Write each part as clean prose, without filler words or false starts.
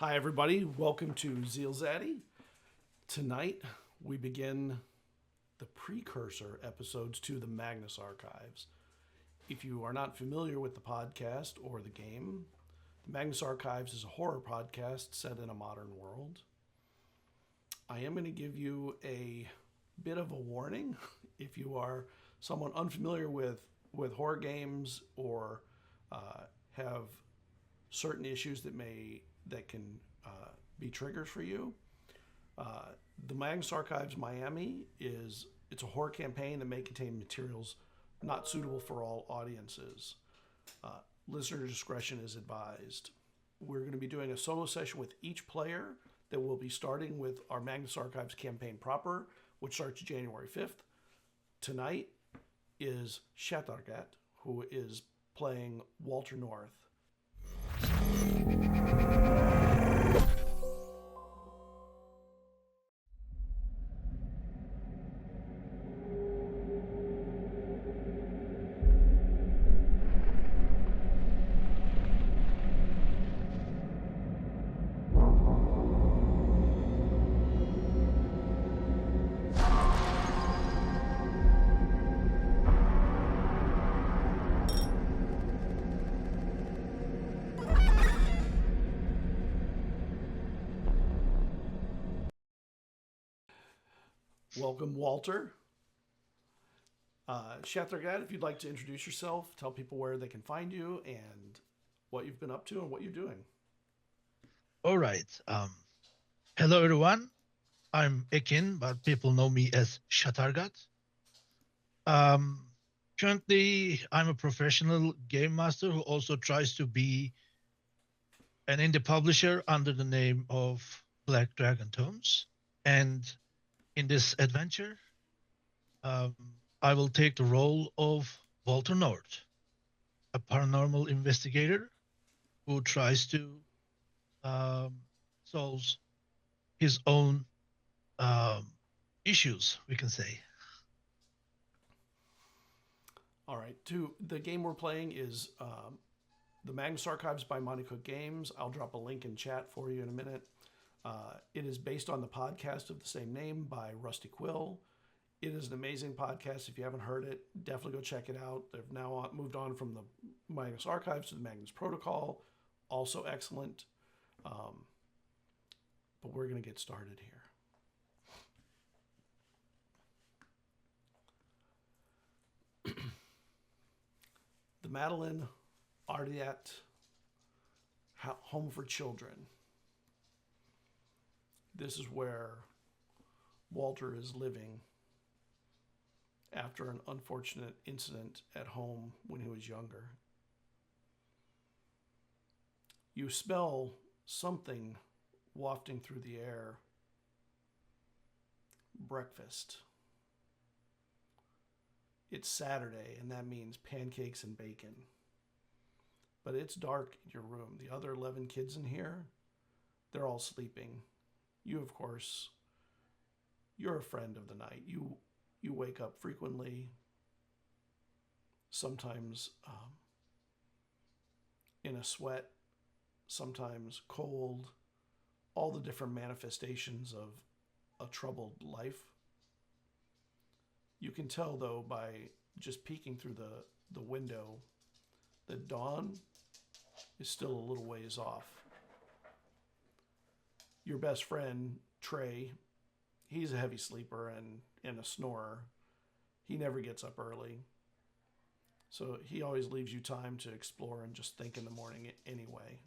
Hi, everybody. Welcome to ZealZaddy. Tonight, we begin the precursor episodes to the Magnus Archives. If you are not familiar with the podcast or the game, the Magnus Archives is a horror podcast set in a modern world. I am going to give you a bit of a warning if you are someone unfamiliar with horror games or have certain issues that can be triggers for you. The Magnus Archives Miami it's a horror campaign that may contain materials not suitable for all audiences. Listener discretion is advised. We're going to be doing a solo session with each player that will be starting with our Magnus Archives campaign proper, which starts January 5th. Tonight is Shatargat, who is playing Walter North. Welcome, Walter. Shatargat, if you'd like to introduce yourself, tell people where they can find you and what you've been up to and what you're doing. All right. Hello, everyone. I'm Ekin, but people know me as Shatargat. Currently, I'm a professional game master who also tries to be an indie publisher under the name of Black Dragon Tomes. And in this adventure, I will take the role of Walter North, a paranormal investigator who tries to solve his own issues, we can say. All right. The game we're playing is the Magnus Archives by Monty Cook Games. I'll drop a link in chat for you in a minute. It is based on the podcast of the same name by Rusty Quill. It is an amazing podcast. If you haven't heard it, definitely go check it out. They've now moved on from the Magnus Archives to the Magnus Protocol. Also excellent. But we're going to get started here. The Madeline Ardiat Home for Children. This is where Walter is living after an unfortunate incident at home when he was younger. You smell something wafting through the air. Breakfast. It's Saturday, and that means pancakes and bacon. But it's dark in your room. The other 11 kids in here, they're all sleeping. You, of course, you're a friend of the night. You wake up frequently, sometimes in a sweat, sometimes cold, all the different manifestations of a troubled life. You can tell, though, by just peeking through the window that dawn is still a little ways off. Your best friend, Trey, he's a heavy sleeper and a snorer. He never gets up early. So he always leaves you time to explore and just think in the morning anyway.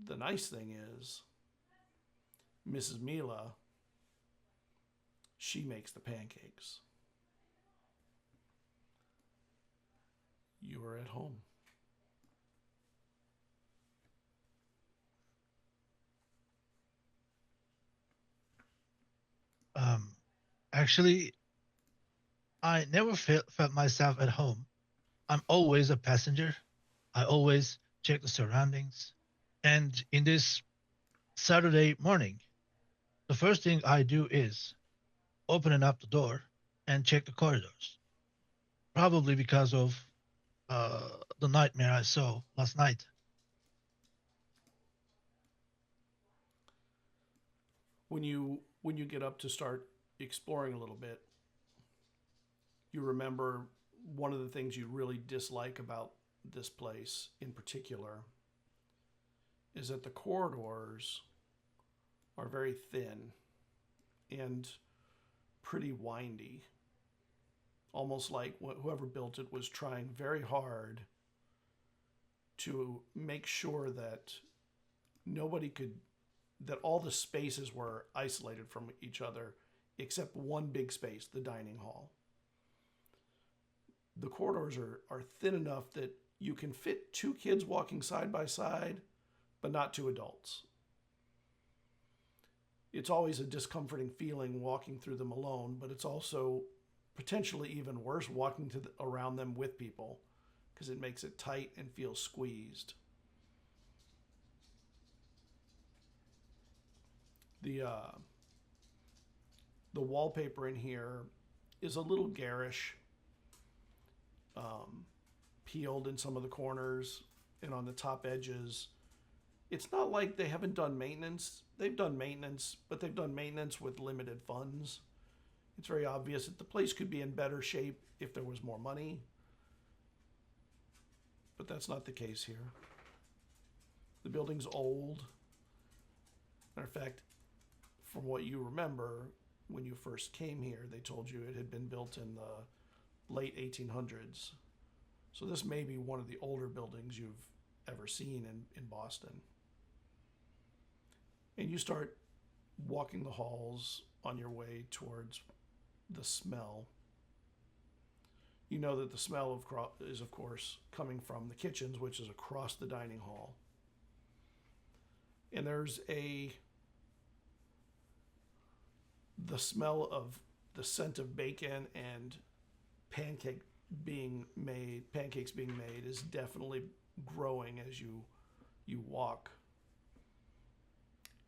The nice thing is, Mrs. Mila, she makes the pancakes. You are at home. Actually, I never felt myself at home. I'm always a passenger. I always check the surroundings. And in this Saturday morning, the first thing I do is opening up the door and check the corridors. Probably because of the nightmare I saw last night. when you get up to start exploring a little bit, you remember one of the things you really dislike about this place in particular is that the corridors are very thin and pretty windy. Almost like whoever built it was trying very hard to make sure that that all the spaces were isolated from each other except one big space, the dining hall. The corridors are thin enough that you can fit 2 kids walking side by side, but not 2 adults. It's always a discomforting feeling walking through them alone, but it's also potentially even worse walking around them with people because it makes it tight and feels squeezed. The wallpaper in here is a little garish, peeled in some of the corners and on the top edges. It's not like they haven't done maintenance. They've done maintenance, but they've done maintenance with limited funds. It's very obvious that the place could be in better shape if there was more money, but that's not the case here. The building's old. Matter of fact, from what you remember, when you first came here, they told you it had been built in the late 1800s. So this may be one of the older buildings you've ever seen in Boston. And you start walking the halls on your way towards the smell. You know that the smell is, of course, coming from the kitchens, which is across the dining hall. And there's the smell of the scent of bacon and pancakes being made is definitely growing as you walk.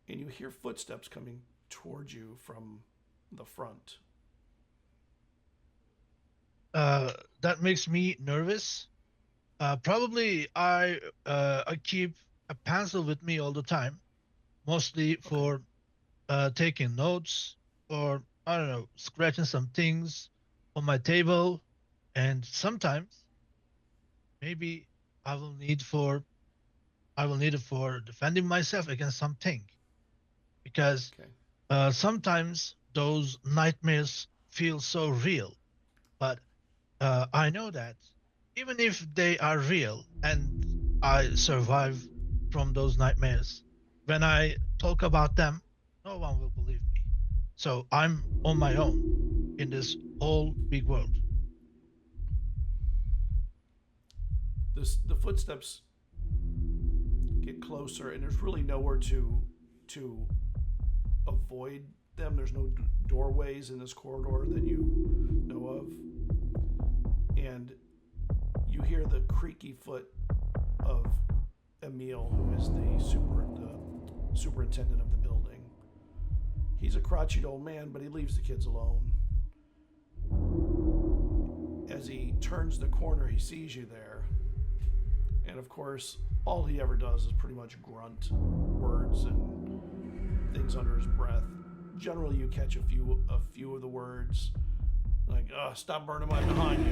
And you hear footsteps coming towards you from the front. That makes me nervous. Probably I keep a pencil with me all the time, mostly for taking notes or, I don't know, scratching some things on my table. And sometimes maybe I will need it for defending myself against something. Because sometimes those nightmares feel so real. But I know that even if they are real and I survive from those nightmares, when I talk about them, no one will believe me. So I'm on my own in this whole big world. The footsteps get closer, and there's really nowhere to avoid them. There's no doorways in this corridor that you know of. And you hear the creaky foot of Emil, who is the superintendent of the building. He's a crotchety old man, but he leaves the kids alone. As he turns the corner, he sees you there. And of course, all he ever does is pretty much grunt words and things under his breath. Generally, you catch a few of the words, like, stop burning my behind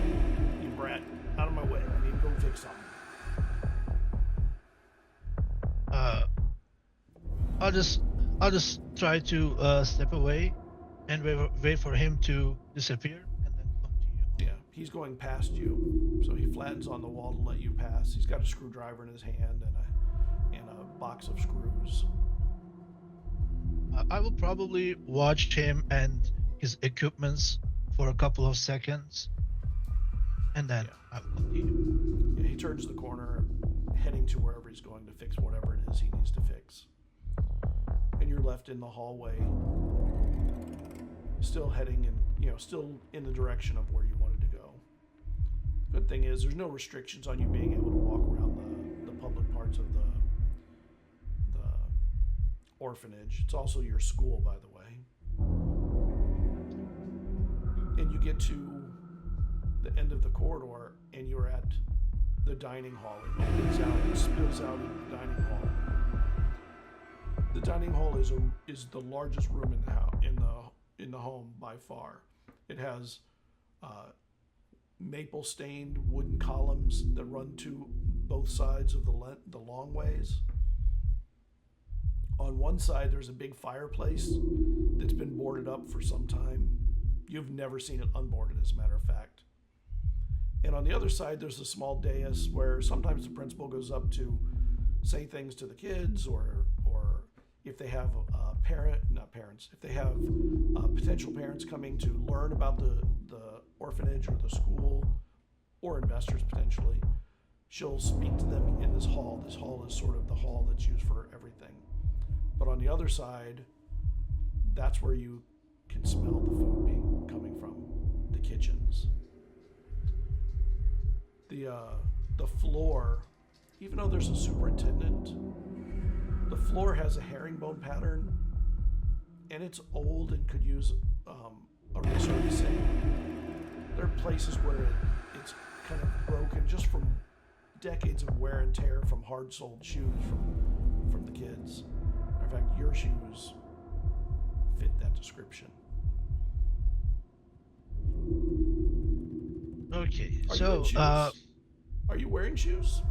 you brat. Out of my way. I need to go fix something. I'll just try to step away and wait for him to disappear and then come to you. Yeah, he's going past you, so he flattens on the wall to let you pass. He's got a screwdriver in his hand and a box of screws. I will probably watch him and his equipments for a couple of seconds, and then I will continue. Yeah, he turns the corner, heading to wherever he's going to fix whatever it is he needs to fix. And you're left in the hallway, still heading in, still in the direction of where you wanted to go. Good thing is there's no restrictions on you being able to walk around the public parts of the orphanage. It's also your school, by the way. And you get to the end of the corridor, and you're at the dining hall. It spills out in the dining hall. The dining hall is the largest room in the home by far. It has maple stained wooden columns that run to both sides of the long ways. On one side, there's a big fireplace that's been boarded up for some time. You've never seen it unboarded, as a matter of fact. And on the other side, there's a small dais where sometimes the principal goes up to say things to the kids, or if they have if they have potential parents coming to learn about the orphanage or the school, or investors potentially, she'll speak to them in this hall. This hall is sort of the hall that's used for everything. But on the other side, that's where you can smell the food coming from, the kitchens. The floor, even though there's a superintendent, the floor has a herringbone pattern, and it's old and could use a resurfacing. There are places where it's kind of broken just from decades of wear and tear from hard-soled shoes from the kids. In fact, your shoes fit that description. Okay, Are you wearing shoes?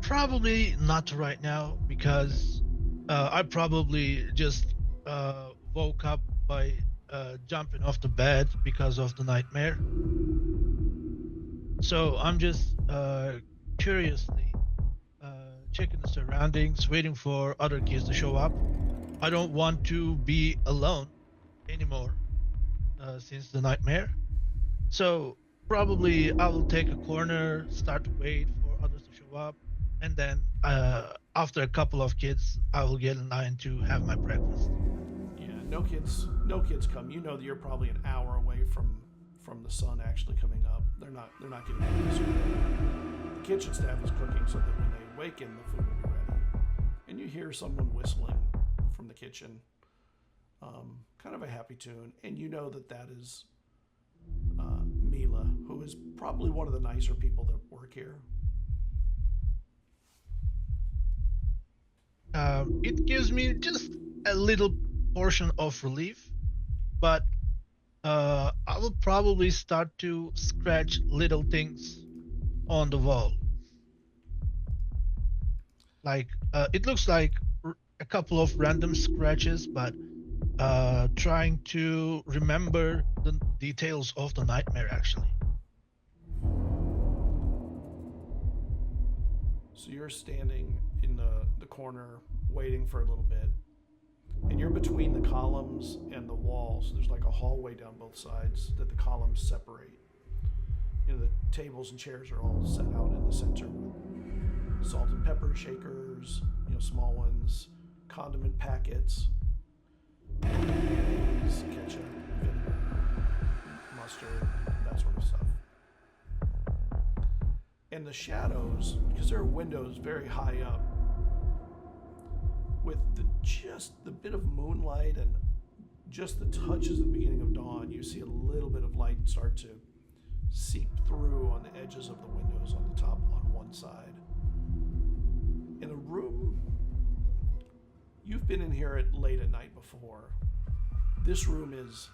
Probably not right now, because I probably just woke up by jumping off the bed because of the nightmare. So I'm just curiously checking the surroundings, waiting for other kids to show up. I don't want to be alone anymore since the nightmare. So probably I will take a corner, start to wait for others to show up, and then after a couple of kids, I will get in line to have my breakfast. Yeah, no kids come. You know that you're probably an hour away from the sun actually coming up. They're not getting ready soon. The kitchen staff is cooking so that when they awaken, the food will be ready. And you hear someone whistling from the kitchen, kind of a happy tune, and you know that is Mila, who is probably one of the nicer people that work here. It gives me just a little portion of relief, but I will probably start to scratch little things on the wall. Like, it looks like a couple of random scratches, but trying to remember the details of the nightmare, actually. So you're standing in the corner waiting for a little bit, and you're between the columns and the walls. There's like a hallway down both sides that the columns separate. You know, the tables and chairs are all set out in the center with salt and pepper shakers, small ones, condiment packets, mayonnaise, ketchup, vinegar, mustard, that sort of stuff. And the shadows, because there are windows very high up, with just the bit of moonlight and just the touches at the beginning of dawn, you see a little bit of light start to seep through on the edges of the windows on the top on one side. In a room, you've been in here late at night before. This room is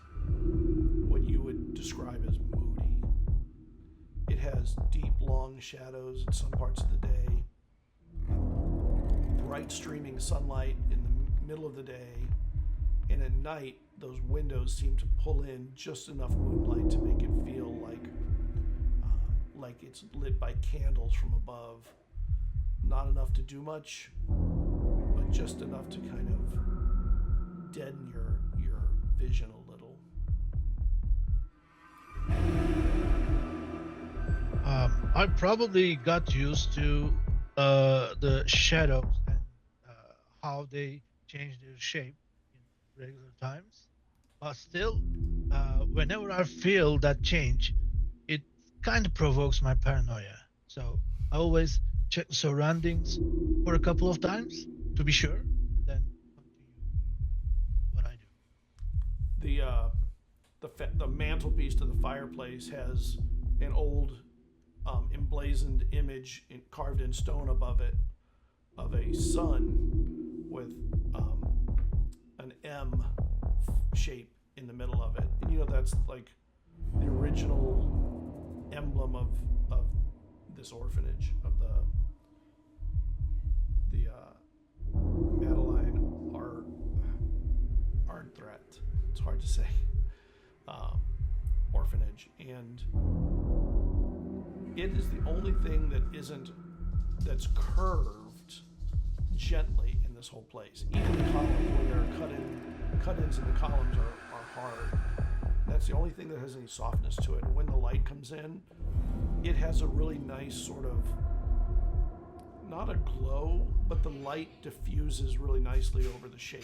what you would describe as moody. It has deep, long shadows in some parts of the day, bright streaming sunlight in the middle of the day, and at night, those windows seem to pull in just enough moonlight to make it feel like it's lit by candles from above. Not enough to do much, but just enough to kind of deaden your vision a little. I probably got used to the shadows and how they change their shape in regular times. But still, whenever I feel that change, it kind of provokes my paranoia. So I always check the surroundings for a couple of times to be sure, and then continue what I do. The mantelpiece to the fireplace has an old emblazoned image carved in stone above it of a sun with an M shape in the middle of it. And you know that's like the original emblem of this orphanage, of the Madeline art threat. It's hard to say. Orphanage, and it is the only thing that's curved gently in this whole place. Even the columns, where there are cut-ins in the columns are hard. That's the only thing that has any softness to it. And when the light comes in, it has a really nice sort of, not a glow, but the light diffuses really nicely over the shape.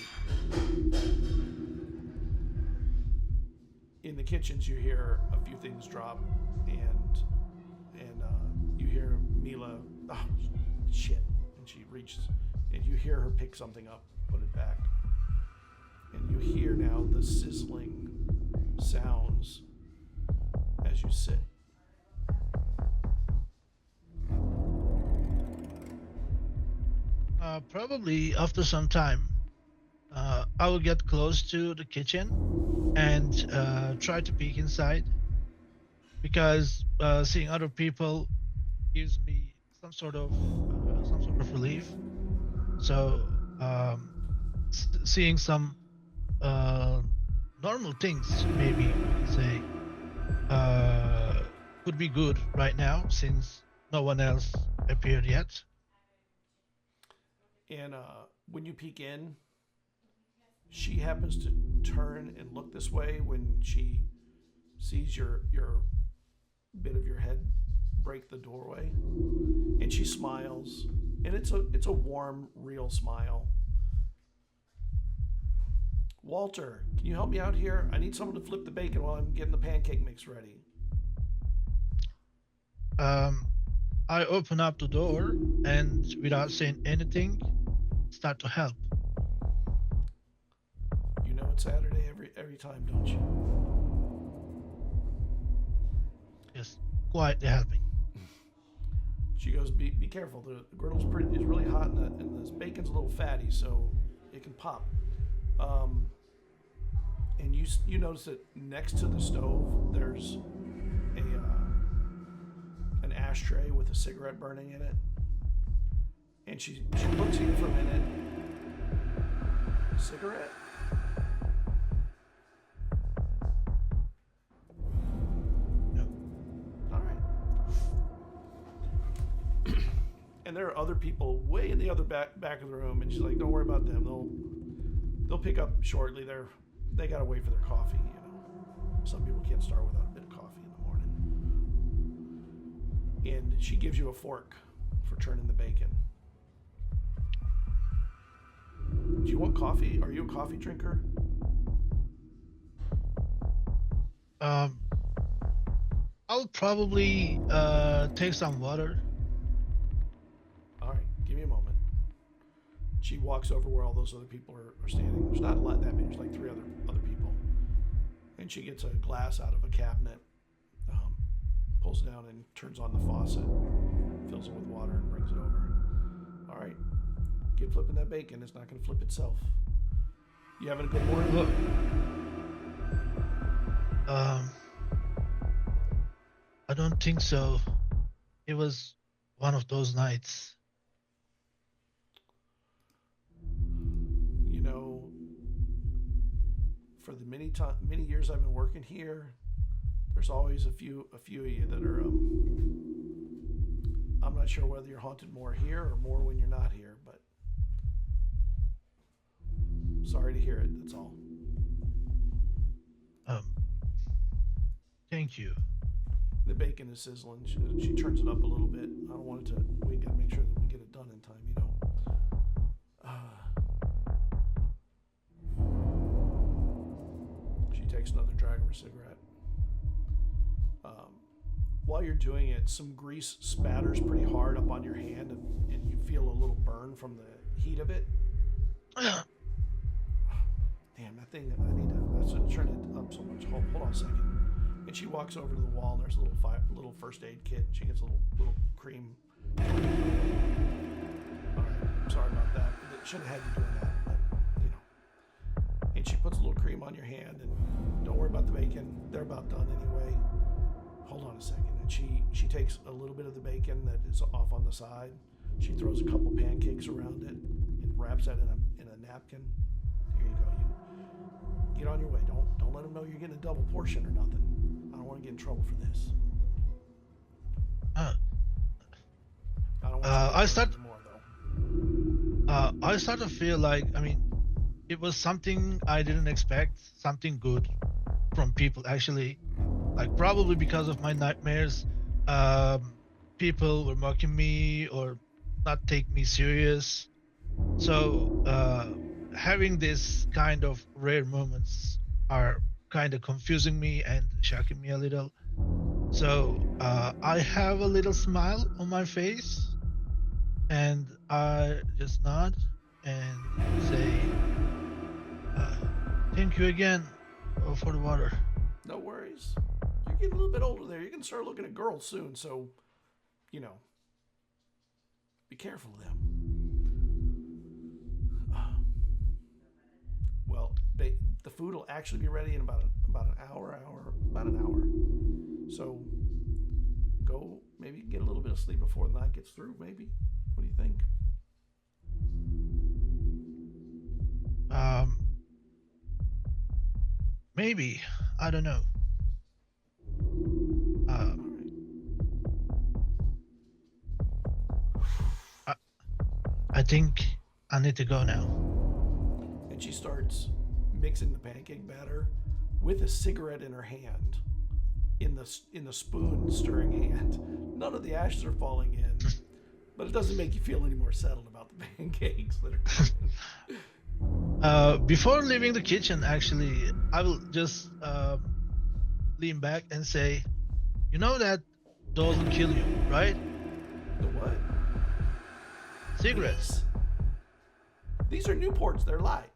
In the kitchens, you hear a few things drop, and you hear Mila, oh shit, and she reaches, and you hear her pick something up, put it back, and you hear now the sizzling sounds as you sit. Probably after some time, I will get close to the kitchen and try to peek inside, because seeing other people gives me some sort of relief. So seeing some normal things, maybe you could say, could be good right now, since no one else appeared yet. And when you peek in, she happens to turn and look this way when she sees your bit of your head break the doorway, and she smiles, and it's a warm, real smile. Walter, can you help me out here? I need someone to flip the bacon while I'm getting the pancake mix ready. I open up the door and, without saying anything, start to help. You know it's Saturday every time, don't you? Just quietly helping. She goes, be careful. The griddle's is really hot, and this bacon's a little fatty, so it can pop. And you notice that next to the stove there's an ashtray with a cigarette burning in it. And she looks at you for a minute. Cigarette? No. All right. And there are other people way in the other back of the room, and she's like, "Don't worry about them. They'll pick up shortly. They gotta wait for their coffee. You know, some people can't start without a bit of coffee in the morning." And she gives you a fork for turning the bacon. Do you want coffee? Are you a coffee drinker? I'll probably take some water. All right, give me a moment. She walks over where all those other people are standing. There's not a lot that many. There's like three other people. And she gets a glass out of a cabinet, pulls it down and turns on the faucet, fills it with water and brings it over. All right, get flipping that bacon. It's not going to flip itself. You having a good morning? Look. I don't think so. It was one of those nights. You know, for the many years I've been working here, there's always a few of you that are. I'm not sure whether you're haunted more here or more when you're not here, but sorry to hear it. That's all. Thank you. The bacon is sizzling. She turns it up a little bit. I don't want it to. We gotta make sure that we get it done in time. You know. She takes another drag of her cigarette. While you're doing it, some grease spatters pretty hard up on your hand, and you feel a little burn from the heat of it. Damn, that thing! That's turn it up so much. Hold on a second. And she walks over to the wall, and there's a little first aid kit. She gets a little cream. All right, I'm sorry about that. It shouldn't have had you doing that. cream on your hand, and don't worry about the bacon. They're about done anyway. Hold on a second. And she takes a little bit of the bacon that is off on the side. She throws a couple pancakes around it and wraps that in a napkin. Here you go. You get on your way. Don't let them know you're getting a double portion or nothing. I don't want to get in trouble for this. I don't want I start to feel like, I mean, it was something I didn't expect, something good from people actually. Like, probably because of my nightmares, people were mocking me or not take me serious. So having this kind of rare moments are kind of confusing me and shocking me a little. So I have a little smile on my face, and I just nod and say, thank you again for the water. No worries. You're getting a little bit older there. You're going to start looking at girls soon, so, be careful of them. Well, the food will actually be ready in about an hour. So go, maybe get a little bit of sleep before the night gets through, maybe. What do you think? Maybe. I don't know. All right. I think I need to go now. And she starts mixing the pancake batter with a cigarette in her hand, in the spoon stirring hand. None of the ashes are falling in, but it doesn't make you feel any more settled about the pancakes that are cooking. Before leaving the kitchen, actually, I will just lean back and say, you know that doesn't kill you, right? The what? Cigarettes. These are Newports. They're light.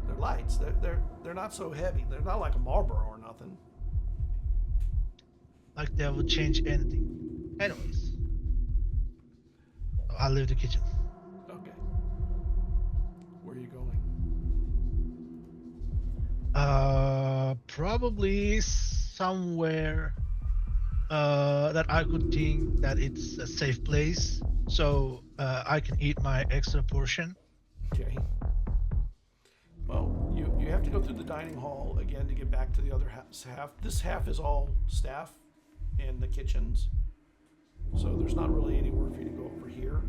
They're lights. They're not so heavy. They're not like a Marlboro or nothing. Like that would change anything. Anyways, I'll leave the kitchen. Okay. Where are you going? Probably somewhere that I could think that it's a safe place, so I can eat my extra portion. Okay. Well, you have to go through the dining hall again to get back to the other half. This half is all staff and the kitchens, so there's not really anywhere for you to go over here.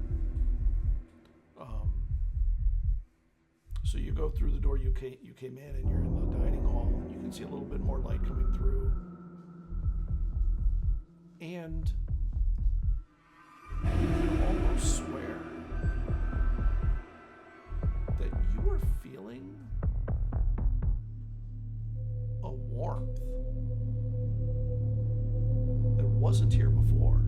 So you go through the door you came in, and you're in the dining hall, and you can see a little bit more light coming through. And you can almost swear that you are feeling a warmth that wasn't here before.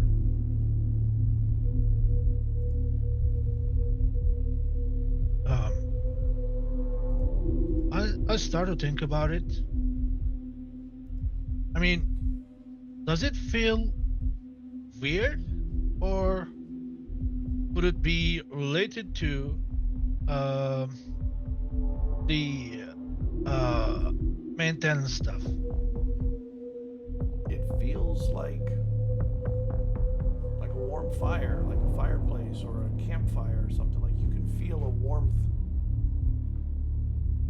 I start to think about it. I mean, does it feel weird, or would it be related to the maintenance stuff? It feels like a warm fire, like a fireplace or a campfire or something. Like you can feel a warmth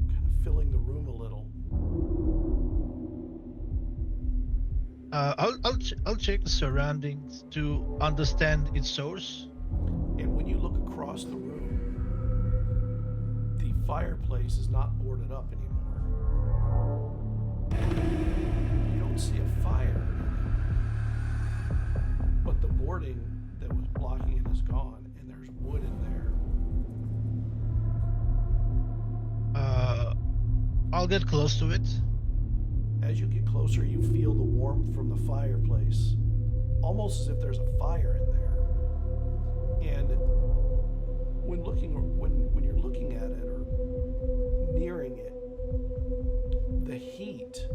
kind of filling the room a little. I'll check the surroundings to understand its source. And when you look across the room, the fireplace is not boarded up anymore. You don't see a fire, but the boarding that was blocking it is gone, and there's wood in there. I'll get close to it. As you get closer, you feel the warmth from the fireplace, almost as if there's a fire in there. And when you're looking at it or nearing it, the heat,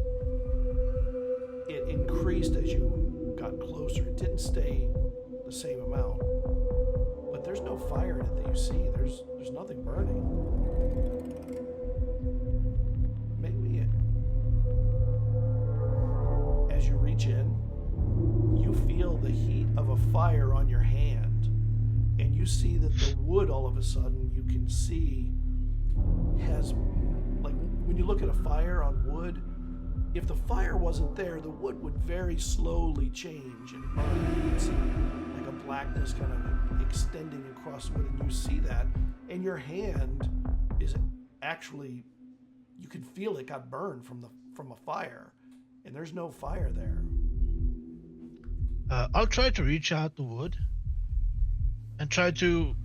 it increased as you got closer. It didn't stay the same amount, but there's no fire in it that you see. There's nothing burning. reach in, you feel the heat of a fire on your hand, and you see that the wood all of a sudden you can see has, like when you look at a fire on wood, if the fire wasn't there, the wood would very slowly change and burn. You can see like a blackness kind of extending across wood, and you see that, and your hand is actually, you can feel it got burned from a fire, and there's no fire there. I'll try to reach out the wood and try to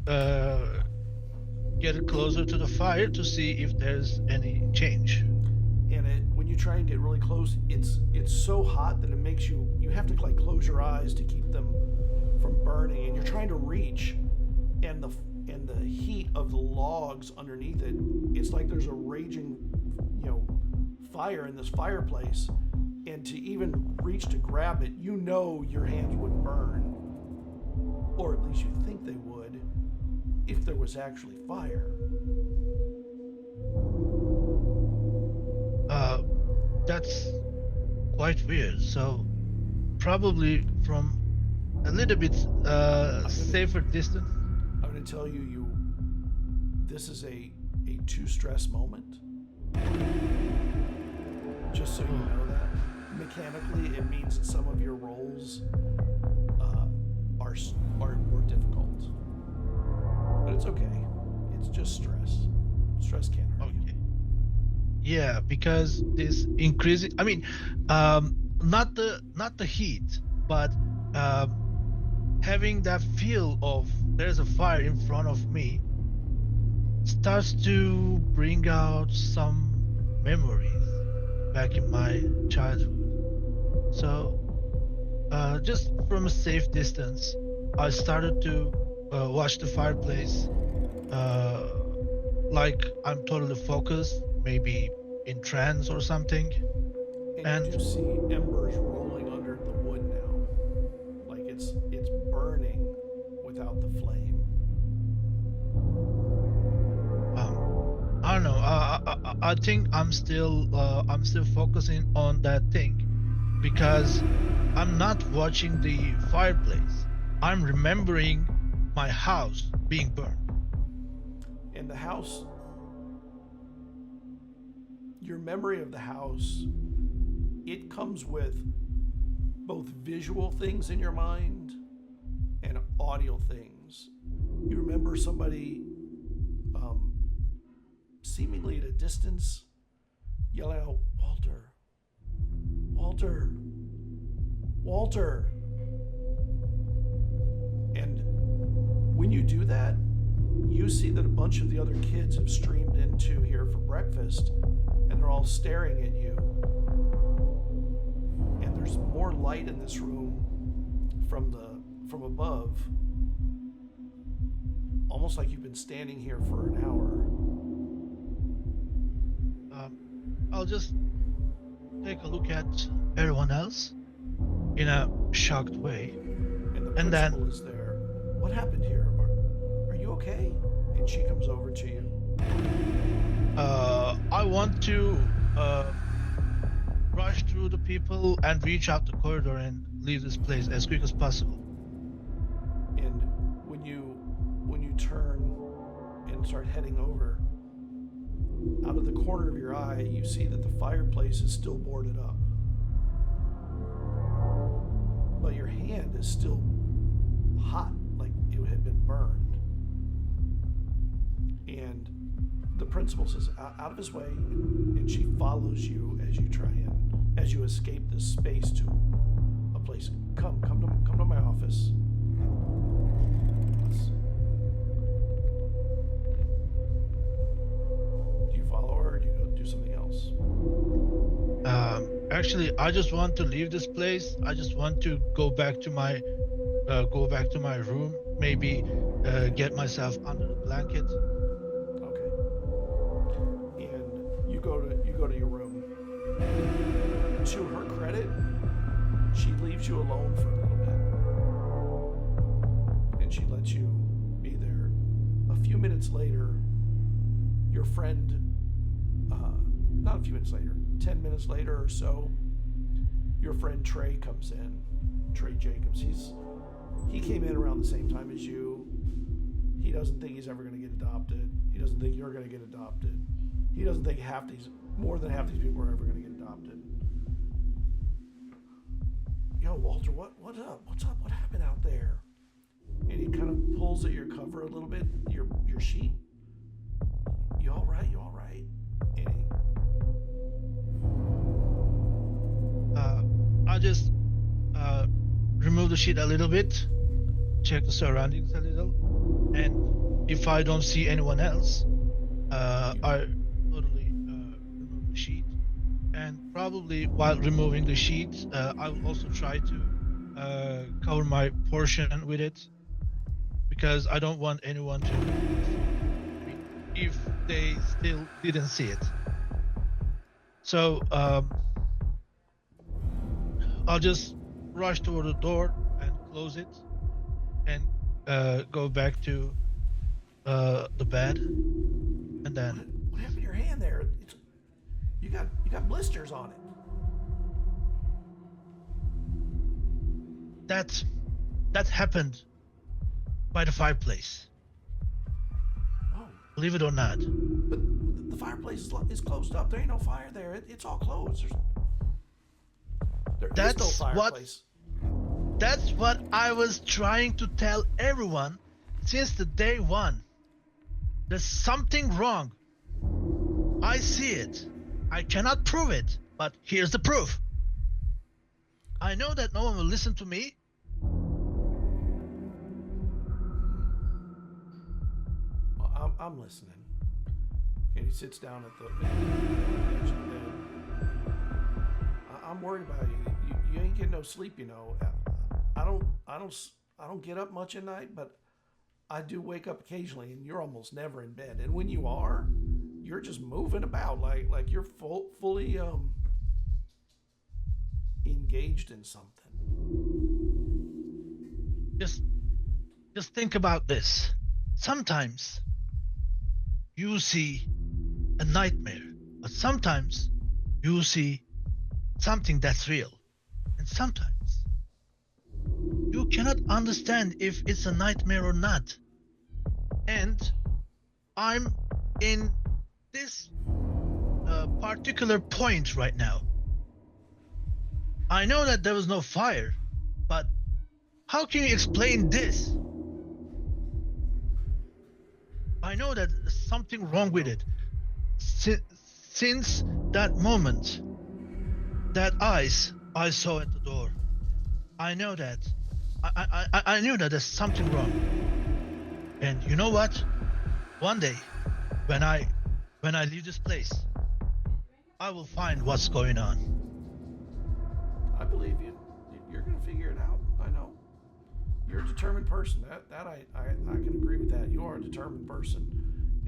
get it closer to the fire to see if there's any change. And when you try and get really close, it's so hot that it makes you have to like close your eyes to keep them from burning, and you're trying to reach, and the heat of the logs underneath it, it's like there's a raging, fire in this fireplace, and to even reach to grab it, your hands would burn, or at least you think they would, if there was actually fire. That's quite weird. So probably from a little bit safer distance. I'm going to tell you, this is a 2-stress moment. Just so you know that. Mechanically, it means that some of your rolls are more difficult. But it's okay. It's just stress. Stress can't hurt you. Yeah, because this increasing, not the heat, but having that feel of there's a fire in front of me starts to bring out some memories back in my childhood. So just from a safe distance, I started to watch the fireplace like I'm totally focused, maybe in trance or something. And you see embers rolling under the wood now, like it's burning without the flame. I don't know. I think I'm still focusing on that thing because I'm not watching the fireplace. I'm remembering my house being burned. And the house, your memory of the house, it comes with both visual things in your mind and audio things. You remember somebody seemingly at a distance yelling out, "Walter, Walter, Walter." And when you do that, you see that a bunch of the other kids have streamed into here for breakfast, and they're all staring at you. And there's more light in this room from above, almost like you've been standing here for an hour. I'll just take a look at everyone else in a shocked way, And the principal is there. "What happened here? Are you okay?" And she comes over to you. I want to rush through the people and reach out the corridor and leave this place as quick as possible. And when you turn and start heading over, out of the corner of your eye, you see that the fireplace is still boarded up. But your hand is still hot, like it had been burned. And the principal says, "Out of his way," and she follows you as you escape this space to a place. Come to my office. Do you follow her, or do you go do something else? Actually, I just want to leave this place. I just want to go back to my room. Maybe get myself under the blanket. Okay. And you go to your room. To her credit, she leaves you alone for a little bit, and she lets you be there. A few minutes later, your friend, not a few minutes later, 10 minutes later or so, your friend Trey comes in. Trey Jacobs. He came in around the same time as you. He doesn't think he's ever going to get adopted. He doesn't think you're going to get adopted. He doesn't think more than half these people are ever going to get adopted. Yo, Walter, what's up? What's up? What happened out there? And he kind of pulls at your cover a little bit, your sheet. You all right? You all right? And I just remove the sheet a little bit, check the surroundings a little, and if I don't see anyone else, I totally remove the sheet. And probably while removing the sheet, I will also try to cover my portion with it, because I don't want anyone to if they still didn't see it. So I'll just rush toward the door and close it, and go back to the bed, and then. What happened to your hand there? You got blisters on it. That happened by the fireplace. Oh. Believe it or not. But the fireplace is closed up. There ain't no fire there. It's all closed. There is no fireplace. That's what I was trying to tell everyone since the day one. There's something wrong. I see it. I cannot prove it, but here's the proof. I know that no one will listen to me. Well, I'm listening. And he sits down at the edge of the bed. I'm worried about you. You ain't getting no sleep, you know. I don't get up much at night, but I do wake up occasionally, and you're almost never in bed. And when you are, you're just moving about like you're fully engaged in something. Just think about this. Sometimes you see a nightmare, but sometimes you see something that's real, and sometimes you cannot understand if it's a nightmare or not. And I'm in this particular point right now. I know that there was no fire, but how can you explain this? I know that there's something wrong with it. Since that moment, that eyes I saw at the door, I know that. I knew that there's something wrong. And you know what? One day, when I leave this place, I will find what's going on. I believe you. You're gonna figure it out. I know. You're a determined person. That I can agree with that. You are a determined person.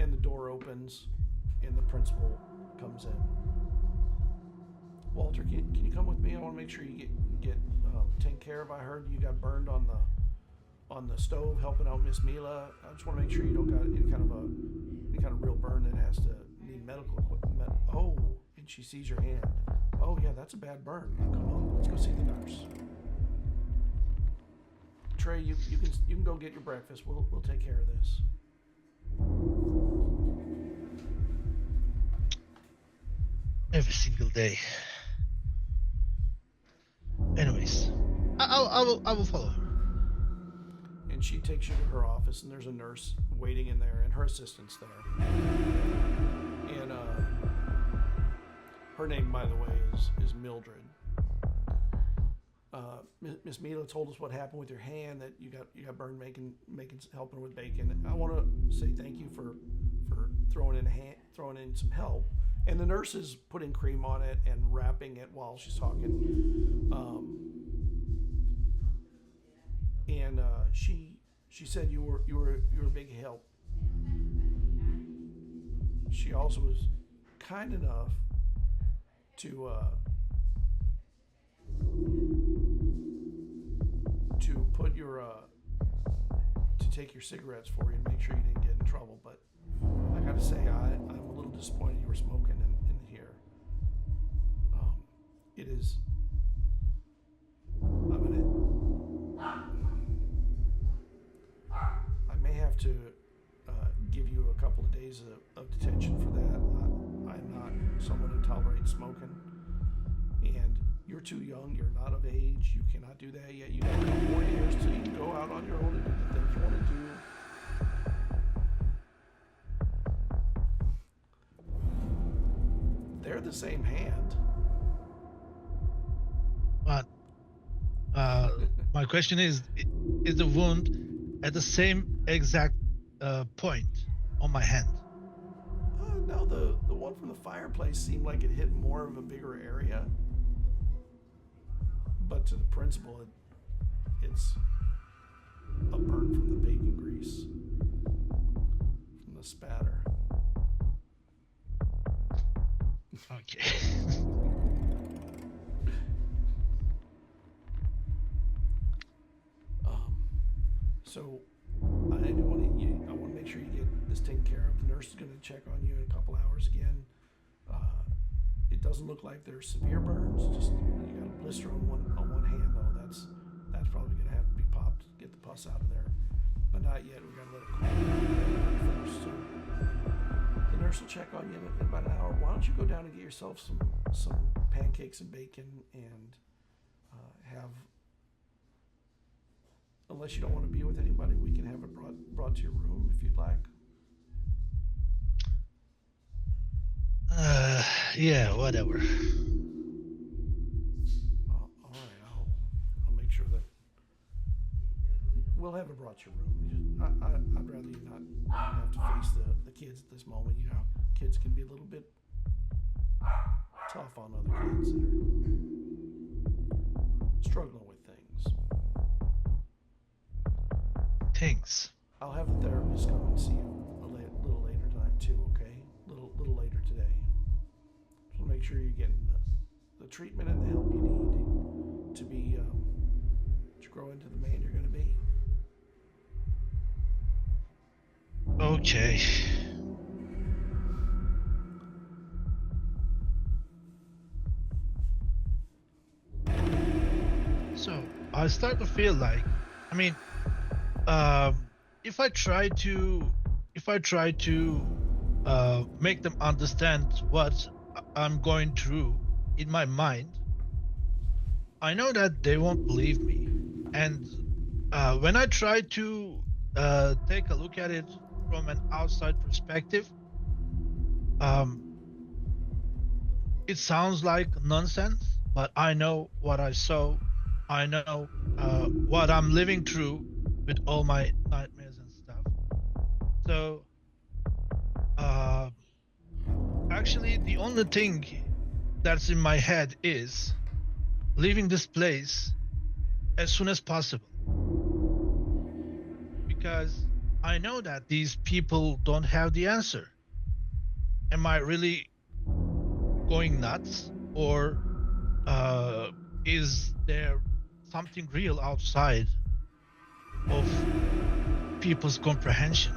And the door opens, and the principal comes in. Walter, can you come with me? I want to make sure you get taken care of. I heard you got burned on the stove helping out Miss Mila. I just want to make sure you don't got any kind of real burn that has to need medical equipment. Oh, and she sees your hand. Oh yeah, that's a bad burn. Come on, let's go see the nurse. Trey, you can go get your breakfast. We'll take care of this. Every single day. Anyways, I will follow her. And she takes you to her office, and there's a nurse waiting in there, and her assistant's there. And her name, by the way, is Mildred. Miss Mila told us what happened with your hand, that you got burned making helping with bacon. I want to say thank you for throwing in some help. And the nurse is putting cream on it and wrapping it while she's talking. And she said you were a big help. She also was kind enough to put your to take your cigarettes for you and make sure you didn't get in trouble. But I gotta say, I'm a little disappointed you were smoking in here. It is to give you a couple of days of detention for that. I'm not someone who tolerates smoking, and you're too young. You're not of age. You cannot do that yet. You got a couple more years till you can go out on your own and do the things you want to do. They're the same hand. But my question is the wound at the same exact point on my hand? No, the one from the fireplace seemed like it hit more of a bigger area. But to the principal, it's a burn from the bacon grease, from the spatter. Okay. So I want to make sure you get this taken care of. The nurse is going to check on you in a couple hours again. It doesn't look like there's severe burns. Just you got a blister on one hand though. That's probably going to have to be popped. Get the pus out of there, but not yet. We got to let it cool first. So the nurse will check on you in about an hour. Why don't you go down and get yourself some pancakes and bacon and have. Unless you don't want to be with anybody, we can have it brought to your room if you'd like. Yeah, whatever. All right, I'll make sure that we'll have it brought to your room. I'd rather you not have to face the kids at this moment. You know, kids can be a little bit tough on other kids that are struggling with things. Thanks. I'll have the therapist come and see you a little later tonight too, okay? Little later today. So make sure you're getting the treatment and the help you need to be to grow into the man you're going to be. Okay. So I start to feel like, I mean, if I try to make them understand what I'm going through in my mind, I know that they won't believe me. And when I try to take a look at it from an outside perspective, it sounds like nonsense, but I know what I saw. I know what I'm living through with all my nightmares and stuff. So, actually, the only thing that's in my head is leaving this place as soon as possible. Because I know that these people don't have the answer. Am I really going nuts? Or is there something real outside of people's comprehension?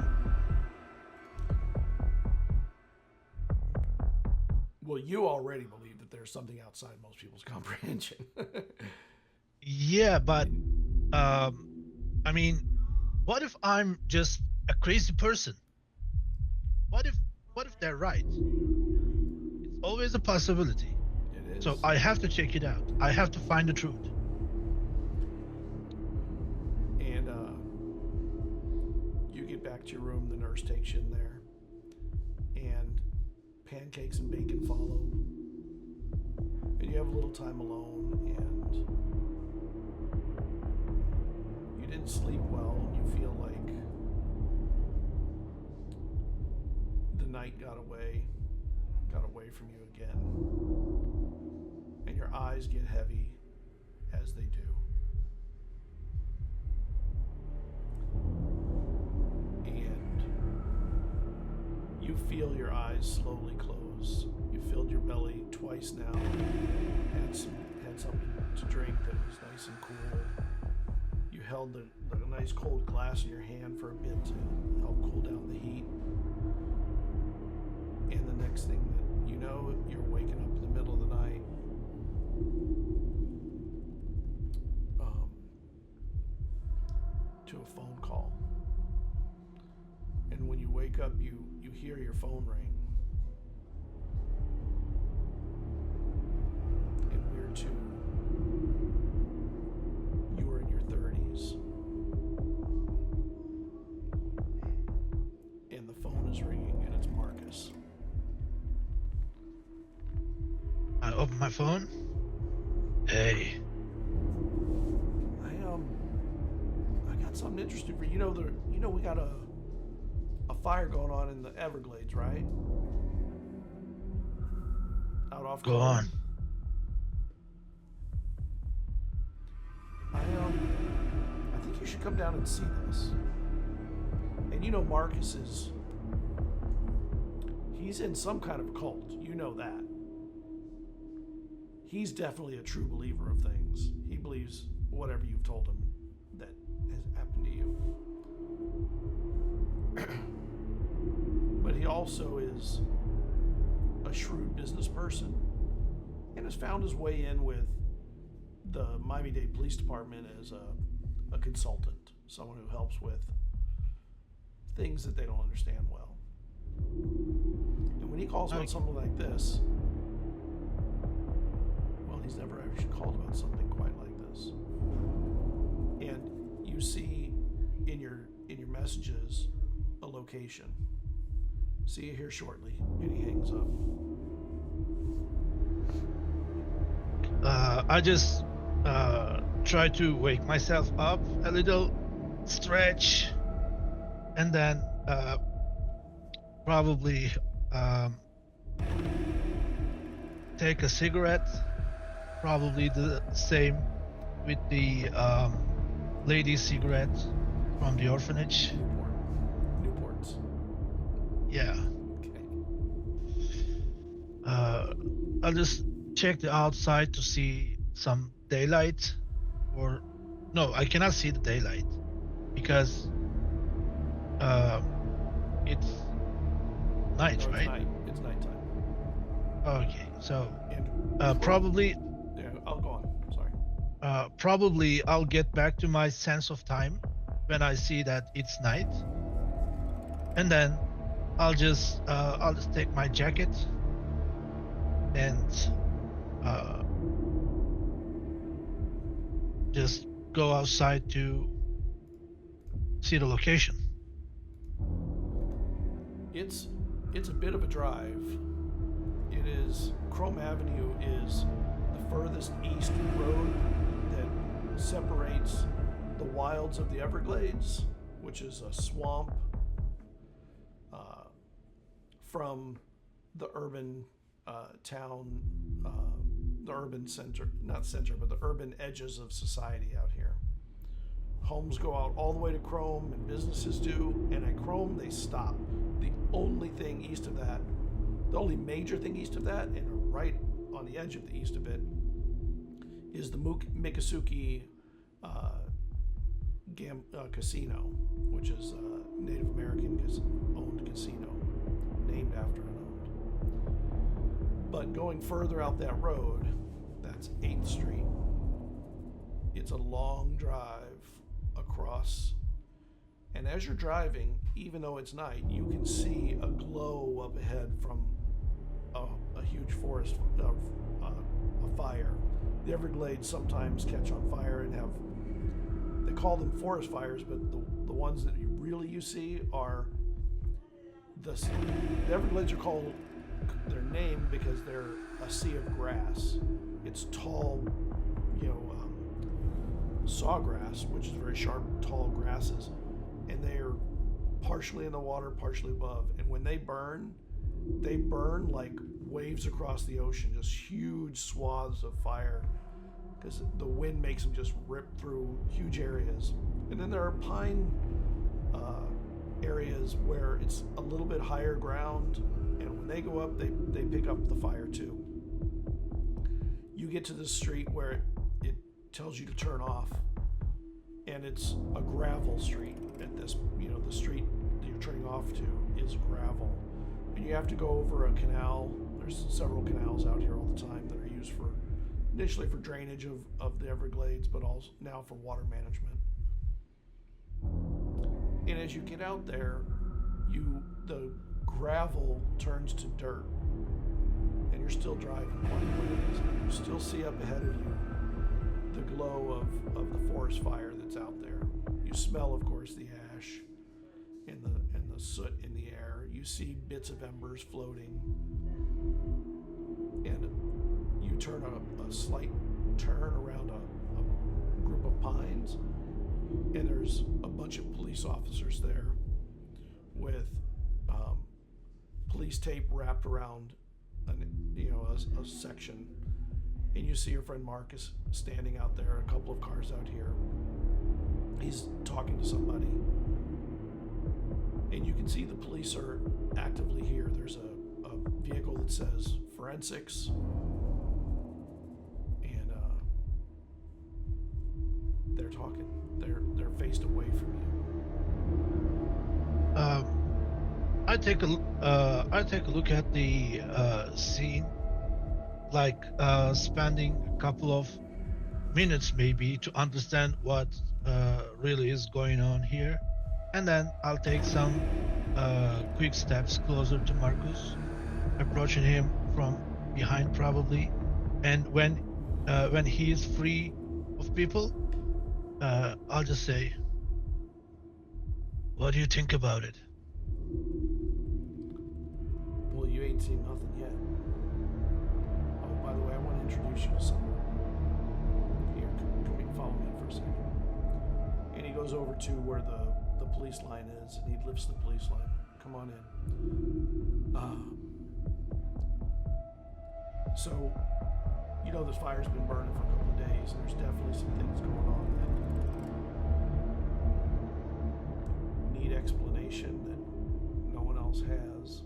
Well, you already believe that there's something outside most people's comprehension. Yeah, but I mean, what if I'm just a crazy person? What if they're right? It's always a possibility. It is. So I have to check it out. I have to find the truth. And you get back to your room, the nurse takes you in there, and pancakes and bacon follow. And you have a little time alone, and you didn't sleep well. You feel like the night got away from you again. And your eyes get heavy as they do. And you feel your eyes slowly close. You filled your belly twice now. Had something to drink that was nice and cool. You held the nice cold glass in your hand for a bit to help cool down the heat. And the next thing that you know, you're waking up in the middle of the night. To a phone call. wake up, you hear your phone ring. And we're to you were in your 30s. And the phone is ringing, and it's Marcus. I open my phone. Hey. I got something interesting for you. You know we got a fire going on in the Everglades, right? Out off. Go on. I think you should come down and see this. And you know Marcus he's in some kind of cult. You know that. He's definitely a true believer of things. He believes whatever you've told him that has happened to you. But he also is a shrewd business person and has found his way in with the Miami-Dade Police Department as a consultant, someone who helps with things that they don't understand well. And when he calls about something like this, well, he's never actually called about something quite like this. And you see in your messages a location. See you here shortly. And he hangs up. I just try to wake myself up a little, stretch, and then probably take a cigarette. Probably the same with the lady cigarette from the orphanage. Newports. Yeah. Okay. I'll just check the outside to see some daylight, or no, I cannot see the daylight because it's night, No, right? It's nighttime. Okay, so And probably yeah, I'll go on. Sorry. probably I'll get back to my sense of time when I see that it's night, and then I'll just take my jacket and just go outside to see the location. It's a bit of a drive. It is Chrome Avenue is the furthest east road that separates the wilds of the Everglades, which is a swamp, from the urban town, the urban center, not center, but the urban edges of society out here. Homes go out all the way to Chrome, and businesses do, and at Chrome they stop. The only thing east of that, the only major thing east of that, and right on the edge of the east of it, is the Miccosukee Casino, which is a Native American owned casino, named after and owned. But going further out that road, that's 8th Street. It's a long drive across, and as you're driving, even though it's night, you can see a glow up ahead from a huge forest of a fire. The Everglades sometimes catch on fire and they call them forest fires, but the ones that you see are the Everglades are called their name because they're a sea of grass. It's tall, sawgrass, which is very sharp, tall grasses, and they're partially in the water, partially above. And when they burn like waves across the ocean, just huge swaths of fire, because the wind makes them just rip through huge areas. And then there are pine areas where it's a little bit higher ground, and when they go up, they pick up the fire too. You get to this street where it tells you to turn off, and it's a gravel street at this, the street that you're turning off to is gravel, and you have to go over a canal. There's several canals out here all the time that are used initially for drainage of the Everglades, but also now for water management. And as you get out there, the gravel turns to dirt, and you're still driving quite a ways. You still see up ahead of you the glow of the forest fire that's out there. You smell, of course, the ash and the soot in the air. You see bits of embers floating, and you turn a slight turn around a group of pines, and there's a bunch of police officers there with police tape wrapped around a section, and you see your friend Marcus standing out there, a couple of cars out here. He's talking to somebody, and you can see the police are actively here. There's a vehicle that says forensics, and they're talking. They're faced away from you. I take a look at the scene, like spending a couple of minutes maybe to understand what really is going on here, and then I'll take some quick steps closer to Marcus, approaching him from behind probably, and when he is free of people, I'll just say, "What do you think about it?" Well, you ain't seen nothing yet. Oh, by the way, I want to introduce you to someone. Here, come follow me for a second. And he goes over to where the police line is, and he lifts the police line. Come on in. So, this fire's been burning for a couple of days, and there's definitely some things going on that need explanation that no one else has.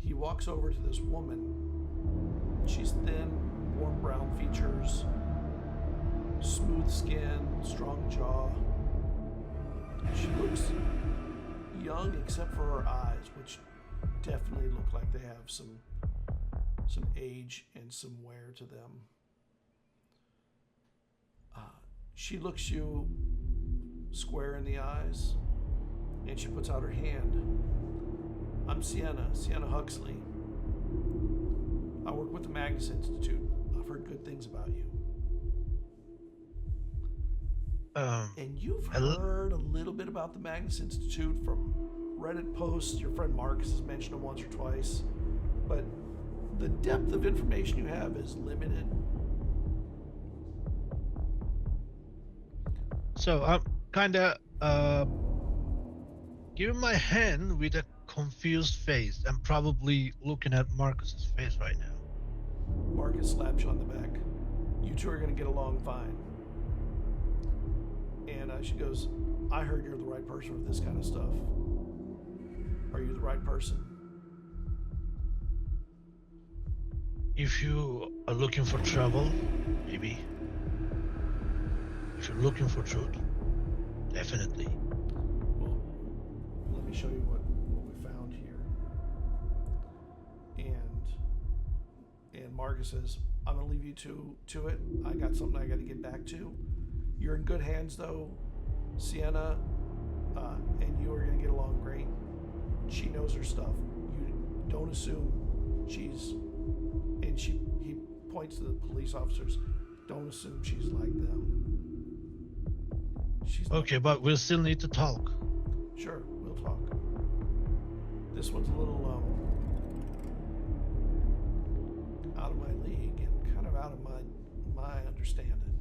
He walks over to this woman. She's thin, warm brown features, smooth skin, strong jaw. She looks young except for her eyes, which definitely look like they have some age and some wear to them. She looks you square in the eyes, and she puts out her hand. I'm Sienna Huxley. I work with the Magnus Institute. I've heard good things about you. And you've heard a little bit about the Magnus Institute from Reddit posts. Your friend Marcus has mentioned it once or twice, but the depth of information you have is limited. So I'm kind of giving my hand with a confused face. I'm probably looking at Marcus's face right now. Marcus slaps you on the back. You two are going to get along fine. And she goes, I heard you're the right person for this kind of stuff. Are you the right person? If you are looking for trouble, maybe. If you're looking for truth, definitely. Well, let me show you what we found here. And Marcus says, I'm going to leave you to it. I got something I got to get back to. You're in good hands, though, Sienna, and you are going to get along great. She knows her stuff. You don't assume she's... And he points to the police officers. Don't assume she's like them. She's okay, but we'll still need to talk. Sure, we'll talk. This one's a little out of my league and kind of out of my understanding.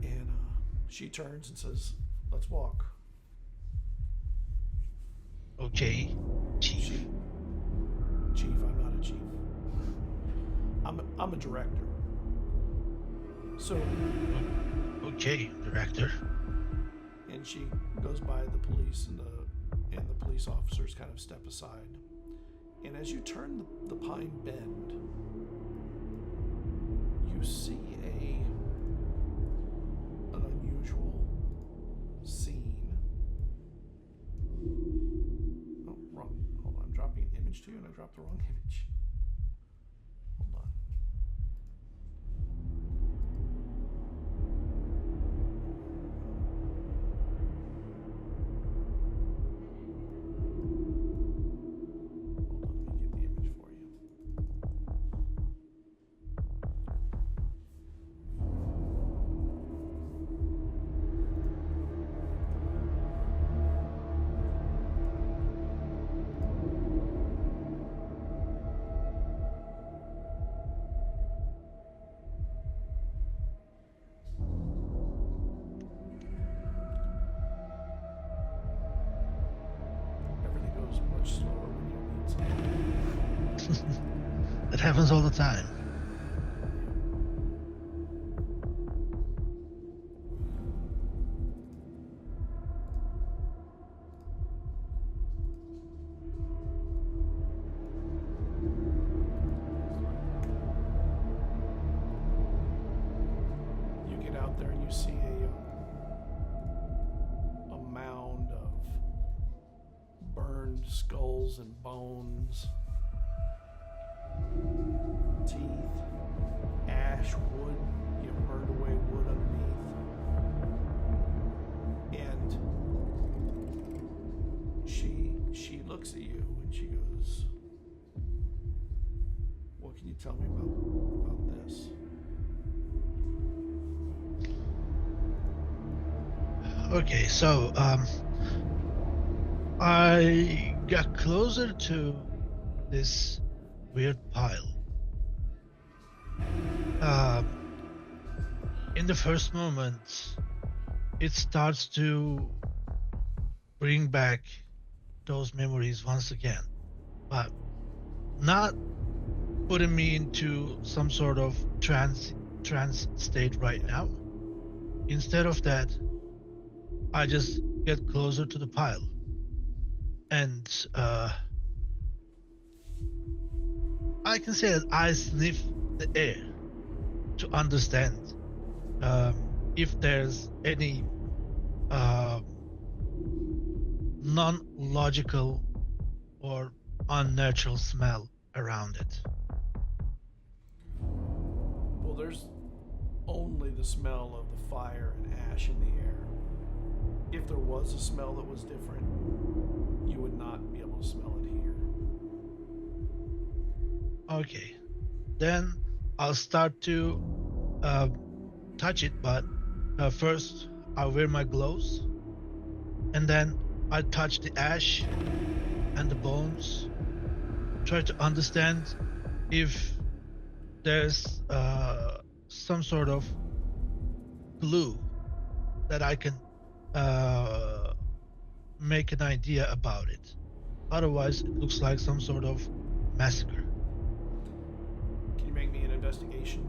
And she turns and says, "Let's walk." Okay, Chief. Chief, I'm not a chief. I'm a director. So. Okay, Director. And she goes by the police, and the police officers kind of step aside. And as you turn the pine bend, you see an unusual scene. Oh, wrong. Hold on. I'm dropping an image to you, and I dropped the wrong image. Hold on. happens all the time. You get out there and you see a mound of burned skulls and bones, teeth, ash, wood, burned away wood underneath. And she looks at you and she goes, "What can you tell me about this?" Okay, so I got closer to this weird pile. In the first moment, it starts to bring back those memories once again, but not putting me into some sort of trance state right now. Instead of that, I just get closer to the pile, and I can say that I sniff the air to understand if there's any non-logical or unnatural smell around it. Well, there's only the smell of the fire and ash in the air. If there was a smell that was different, you would not be able to smell it here. Okay, then I'll start to touch it, but first I'll wear my gloves, and then I touch the ash and the bones, try to understand if there's some sort of clue that I can make an idea about it. Otherwise, it looks like some sort of massacre. Can you make me an investigation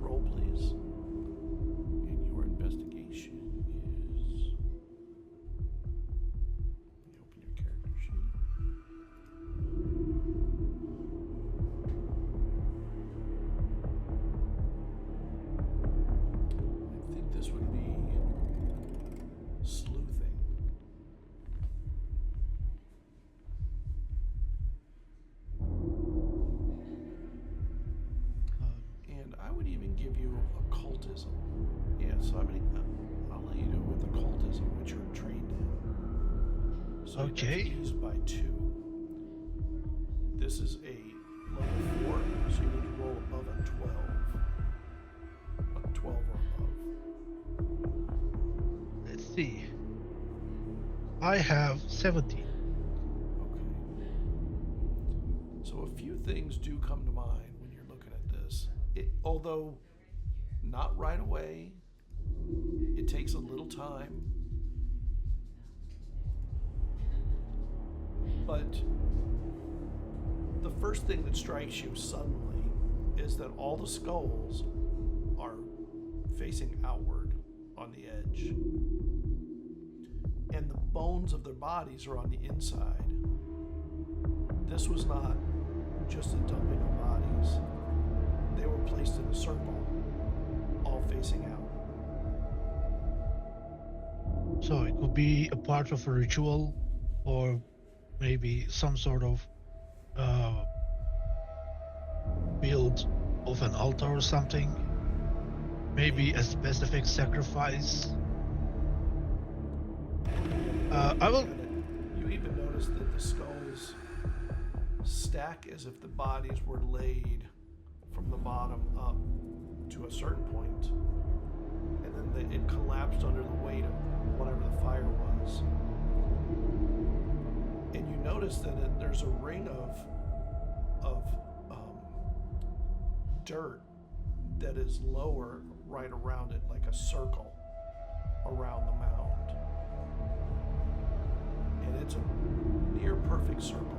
roll, please? And your investigation is... Let me open your character sheet. I think this would be sleuthing. And I would even give you occultism. Yeah, so I'll let you do it with occultism, which you're trained in. So Okay. that's eased by 2. This is a level 4, so you need to roll above a 12. A 12 or above. Let's see. I have 17. Okay. So a few things do come to mind when you're looking at this. Although not right away, it takes a little time. But the first thing that strikes you suddenly is that all the skulls are facing outward on the edge. And the bones of their bodies are on the inside. This was not just a dumping of bodies. They were placed in a circle, all facing out. So it could be a part of a ritual, or maybe some sort of build of an altar or something. Maybe a specific sacrifice. I will. You even notice that the skulls stack as if the bodies were laid from the bottom up to a certain point, and then it collapsed under the weight of whatever the fire was. And you notice that there's a ring of dirt that is lower right around it, like a circle around the mound. And it's a near perfect circle.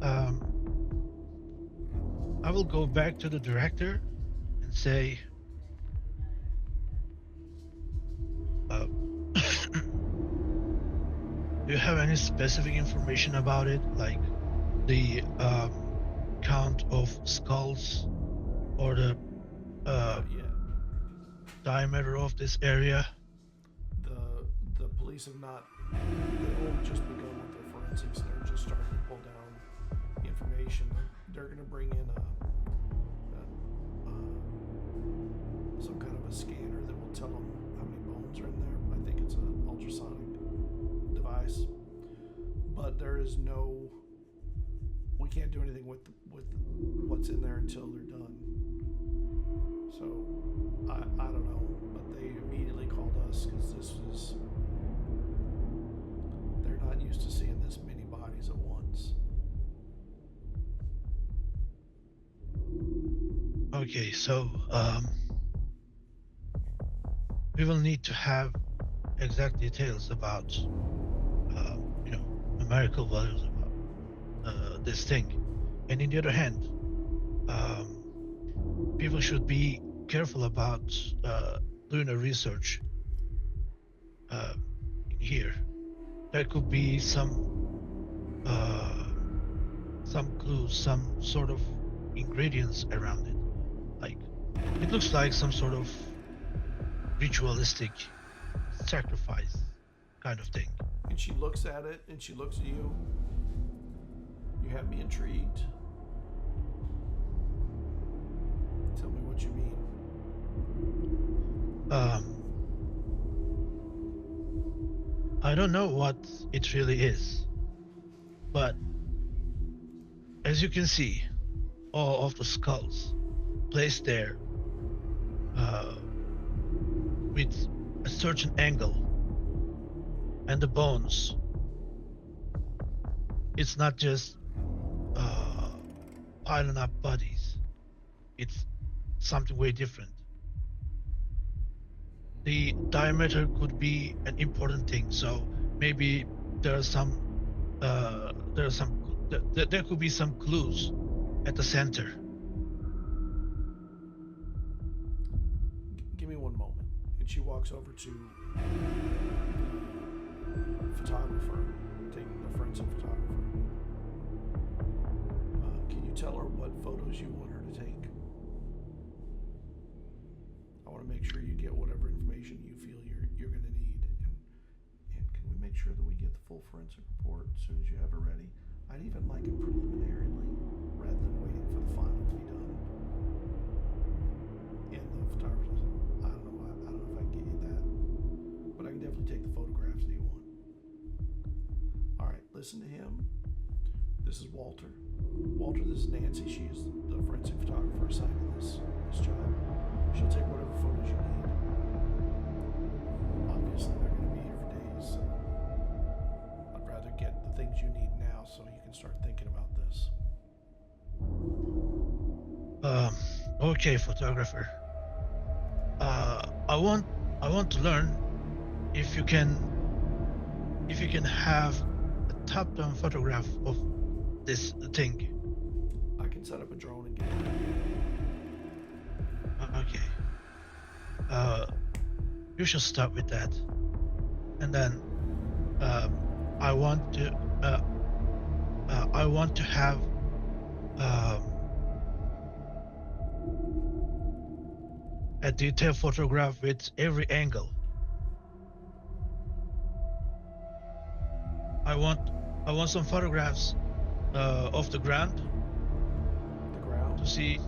I will go back to the director and say, do you have any specific information about it, like the count of skulls or the Yeah. diameter of this area? The police have not. They've only just begun with their forensics. They're just starting to pull down information. They're going to bring in some kind of a scanner that will tell them how many bones are in there. I think it's an ultrasonic device, but there is no. We can't do anything with what's in there until they're done. So I don't know, but they immediately called us because they're not used to seeing this many bodies at once. Okay, so we will need to have exact details about numerical values about this thing. And on the other hand, people should be careful about doing a research in here. There could be some clues, some sort of ingredients around it. Like, it looks like some sort of ritualistic sacrifice kind of thing. And she looks at it, and she looks at you. You have me intrigued. Tell me what you mean. I don't know what it really is, but as you can see, all of the skulls placed there with a certain angle, and the bones, it's not just piling up bodies, it's something way different. The diameter could be an important thing, so maybe there could be some clues at the center. Give me one moment. And she walks over to the photographer, taking the forensic photographer. Can you tell her what photos you want her to take? I want to make sure you get whatever information you feel you're going to need. And can we make sure that we get the full forensic report as soon as you have it ready? I'd even like it preliminarily, rather than waiting for the final to be done. And the photographer says, I don't know if I can get you that, but I can definitely take the photographs that you want. All right, listen to him. This is Walter. Walter, this is Nancy. She is the forensic photographer assigned to this job. She'll take whatever photos you need. Obviously, they're going to be here for days, so I'd rather get the things you need now so you can start thinking about this. Okay, photographer. I want to learn if you can have a top-down photograph of this thing. I can set up a drone and get it. Okay. You should start with that, and then I want to have a detailed photograph with every angle. I want some photographs of the ground. The ground? To see,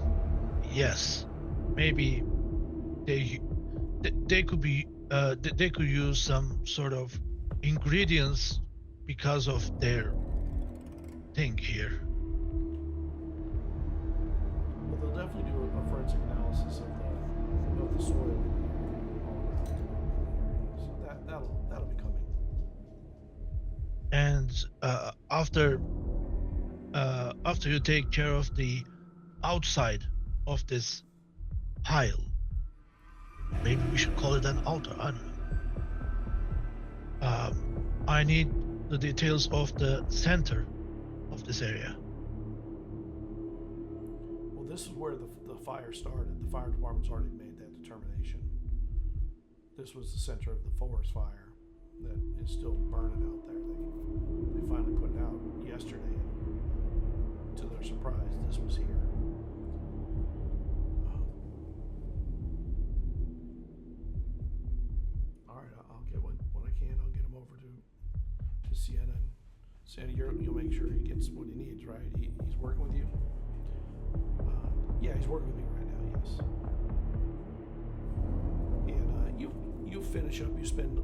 yes, maybe they could be they could use some sort of ingredients because of their thing here. Well, they'll definitely do a forensic analysis of the soil all around it. So that'll be coming. And after you take care of the outside of this pile, maybe we should call it an altar, I don't know. I need the details of the center of this area. this is where the fire started. The fire department's already made that determination. This was the center of the forest fire that is still burning out there. They finally put it out yesterday, and to their surprise, this was here. All right, I'll get what I can. I'll get him over to Sienna. And Sienna, you'll make sure he gets what he needs, right? He's working with you? Yeah, he's working with me right now, yes. And you finish up, you spend,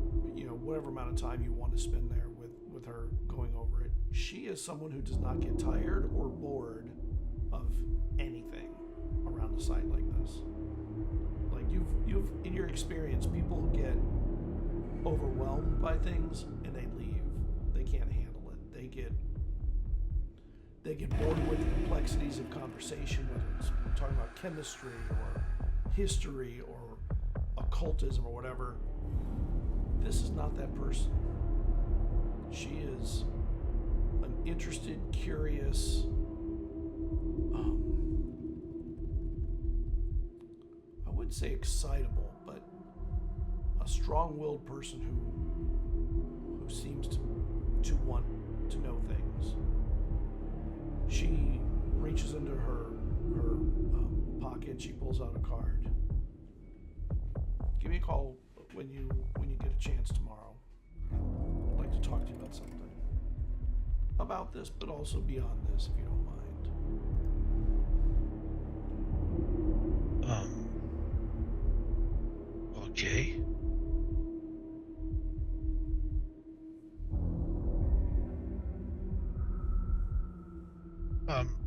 whatever amount of time you want to spend there with her going over it. She is someone who does not get tired or bored of anything around a site like this. Like you've in your experience, people get overwhelmed by things and they leave. They can't handle it. They get bored with the complexities of conversation, whether it's talking about chemistry or history or occultism or whatever. This is not that person. She is an interested, curious, I wouldn't say excitable, but a strong-willed person who seems to want to know things. She reaches into her pocket. She pulls out a card. Give me a call when you get a chance tomorrow. I'd like to talk to you about something. About this, but also beyond this, if you don't mind. Okay.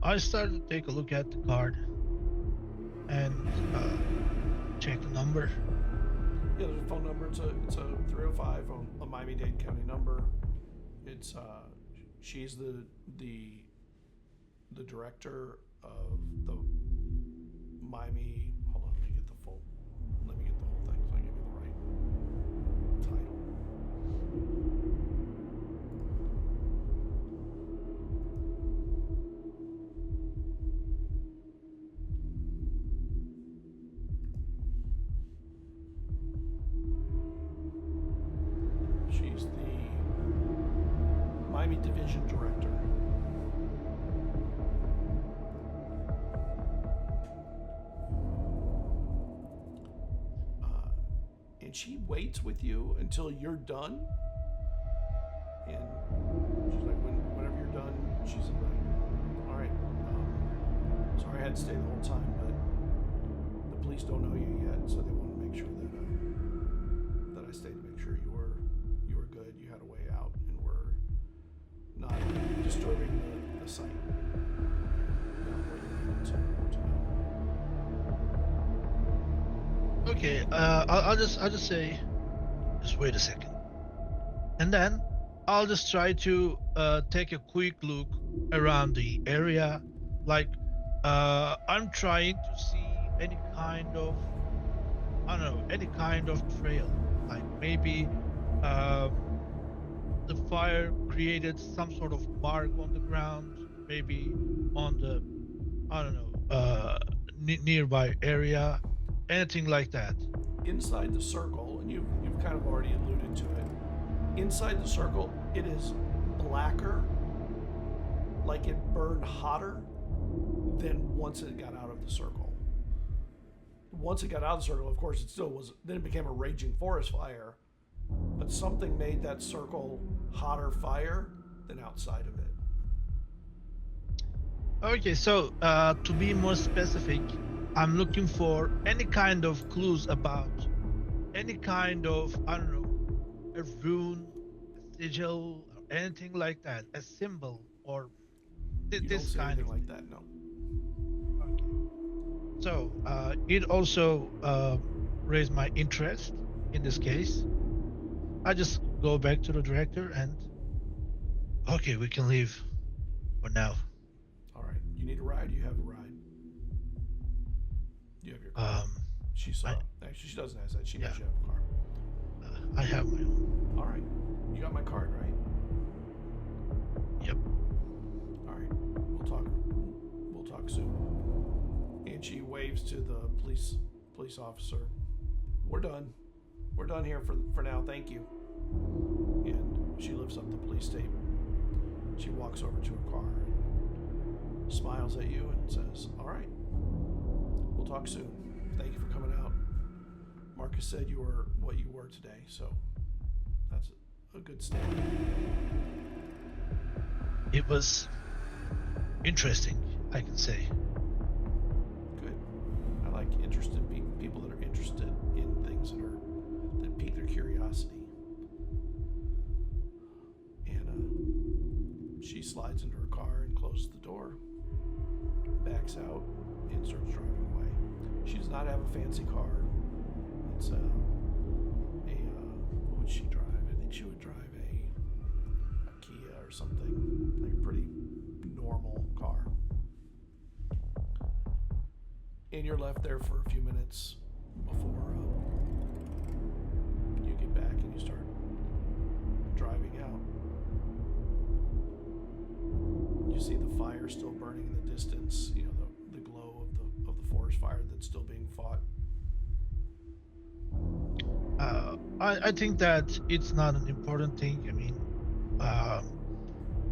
I started to take a look at the card and check the number. Yeah, there's a phone number. It's a 305, a Miami-Dade County number. It's she's the director of the Miami. Hold on, let me get the whole thing so I give you the right title. She's the Miami Division Director. And she waits with you until you're done. And she's like, whenever you're done, she's like, all right, sorry I had to stay the whole time, but the police don't know you yet, so they want to make sure that I stayed to make sure you were good, you had a way out, and were not disturbing the site. What you needed to know. Okay, I'll just say, just wait a second, and then I'll just try to take a quick look around the area. Like, I'm trying to see any kind of, any kind of trail. Like maybe the fire created some sort of mark on the ground, maybe on the, nearby area. Anything like that. Inside the circle, and you've kind of already alluded to it. Inside the circle, it is blacker, like it burned hotter than once it got out of the circle. Once it got out of the circle, of course, it still was. Then it became a raging forest fire, but something made that circle hotter fire than outside of it. Okay, so to be more specific, I'm looking for any kind of clues about any kind of, a rune, a sigil, or anything like that, a symbol, or this kind of like that. No. Okay. So it also raised my interest in this case. I just go back to the director and okay, we can leave for now. All right. You need a ride? You have a ride. You have your car. Actually, she doesn't have that. She knows you have a car. I have my own. All right. You got my card, right? Yep. All right. We'll talk soon. waves to the police officer. We're done. We're done here for now. Thank you. And she lifts up the police tape. She walks over to her car and smiles at you and says, "All right, we'll talk soon. Thank you for coming out. Marcus said you were what you were today, so that's a good start." It was interesting, I can say. Good. I like interested people that are interested in things that pique their curiosity. And she slides into her car and closes the door, backs out, and starts driving away. She does not have a fancy car. It's what would she drive? I think she would drive a Kia or something, like a pretty normal car. And you're left there for a few minutes before you get back and you start driving out. You see the fire still burning in the distance, you know, the glow of the forest fire that's still being fought. I think that it's not an important thing. I mean,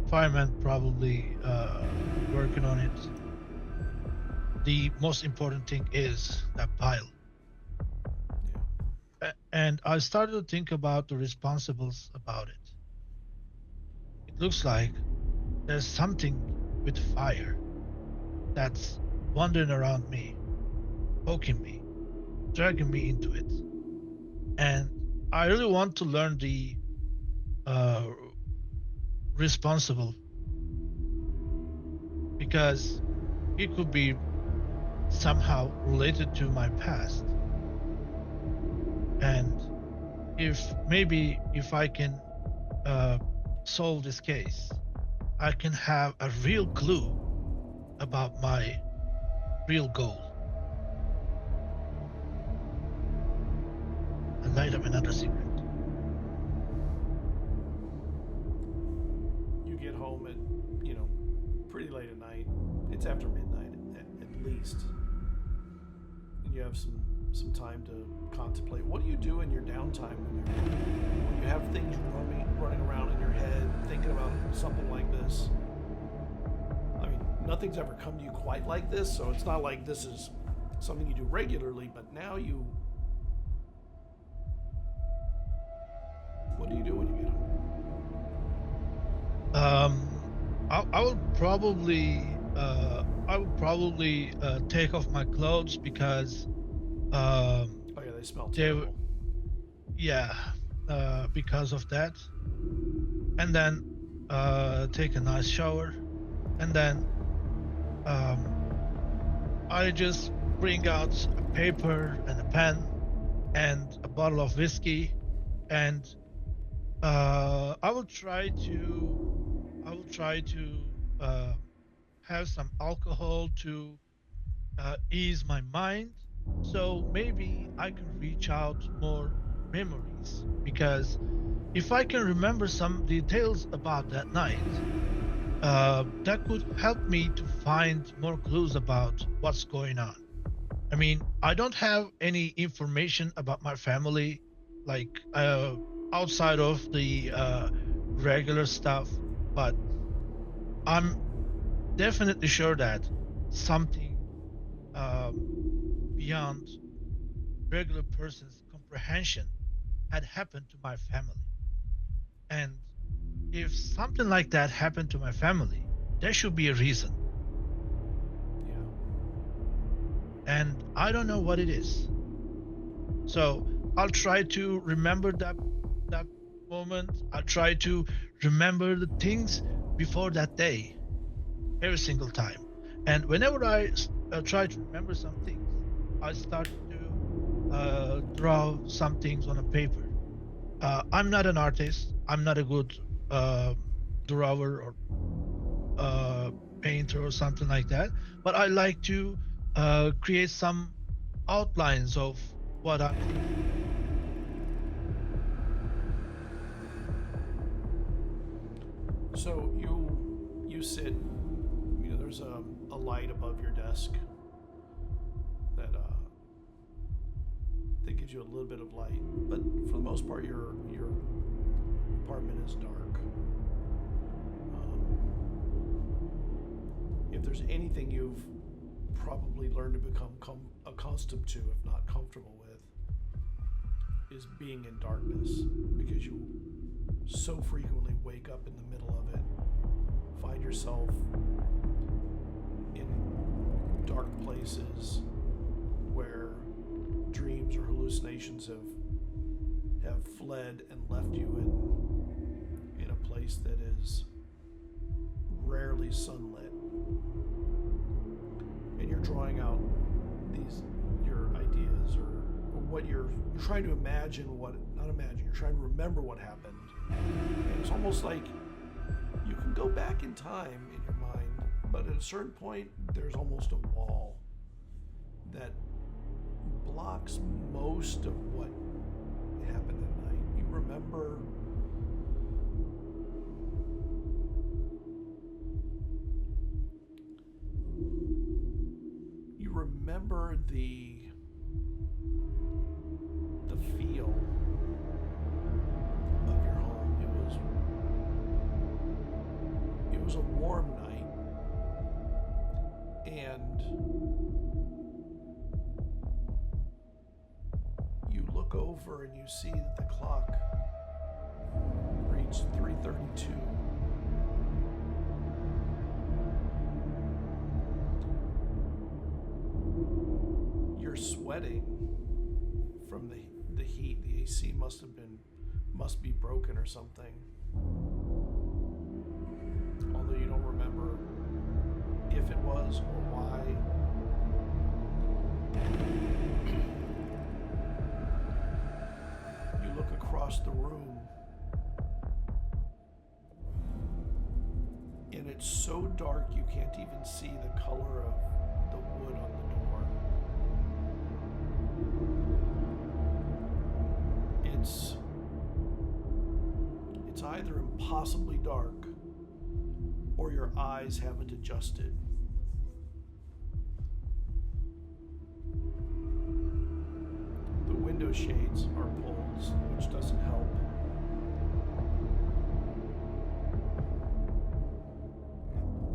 firemen probably working on it. The most important thing is that pile. Yeah. And I started to think about the responsibles about it. It looks like there's something with fire that's wandering around me, poking me, dragging me into it. And I really want to learn the responsible, because it could be somehow related to my past. And if I can solve this case, I can have a real clue about my real goal. And light up another secret. You get home at, pretty late at night. It's after midnight at least. And you have some time to contemplate. What do you do in your downtime when you have things running around in your head, thinking about something like this? I mean, nothing's ever come to you quite like this, so it's not like this is something you do regularly, but now what do you do when you get home? I would probably take off my clothes because Oh yeah, they smell terrible. Because of that, and then take a nice shower, and then I just bring out a paper and a pen and a bottle of whiskey, and I will try to have some alcohol to ease my mind, so maybe I can reach out more memories, because if I can remember some details about that night, that could help me to find more clues about what's going on. I mean, I don't have any information about my family, like outside of the regular stuff, but I'm definitely sure that something beyond regular person's comprehension had happened to my family. And if something like that happened to my family, there should be a reason. Yeah. And I don't know what it is. So I'll try to remember that moment. I'll try to remember the things before that day, every single time. And whenever I try to remember some things, I start to draw some things on a paper. I'm not an artist. I'm not a good drawer or painter or something like that. But I like to create some outlines of what I'm thinking. So you sit, there's a light above your desk, that gives you a little bit of light. But for the most part, your apartment is dark. If there's anything you've probably learned to become accustomed to, if not comfortable with, is being in darkness, because you so frequently wake up in the middle of it, find yourself in dark places where dreams or hallucinations have fled and left you in a place that is rarely sunlit. And you're drawing out your ideas or what you're trying to imagine, you're trying to remember what happened. And it's almost like you can go back in time in your mind, but at a certain point, there's almost a wall that blocks most of what happened at night. You remember the feel of your home. It was a warm night, and you look over and you see that the clock reached 3:32. You're sweating from the heat. The AC must be broken or something. Although you don't remember if it was or why. You look across the room, and it's so dark you can't even see the color of the wood on the door. It's either impossibly dark or your eyes haven't adjusted. The window shades are pulled, which doesn't help.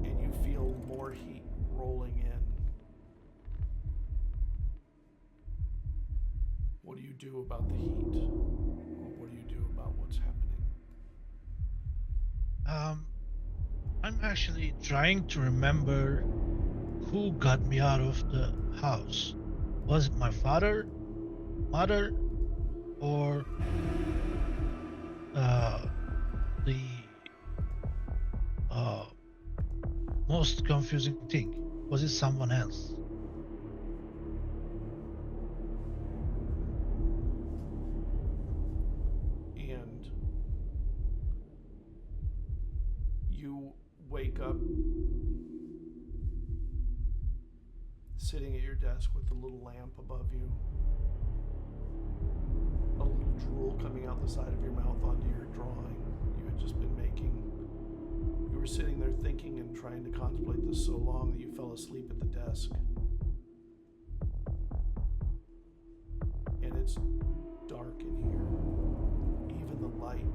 And you feel more heat rolling in. What do you do about the heat? Or what do you do about what's happening? I'm actually trying to remember who got me out of the house. Was it my father, mother, or the most confusing thing? Was it someone else? And you wake up sitting at your desk with the little lamp above you, a little drool coming out the side of your mouth onto your drawing you had just been making. You were sitting there thinking and trying to contemplate this so long that you fell asleep at the desk. And it's dark in here. Even the light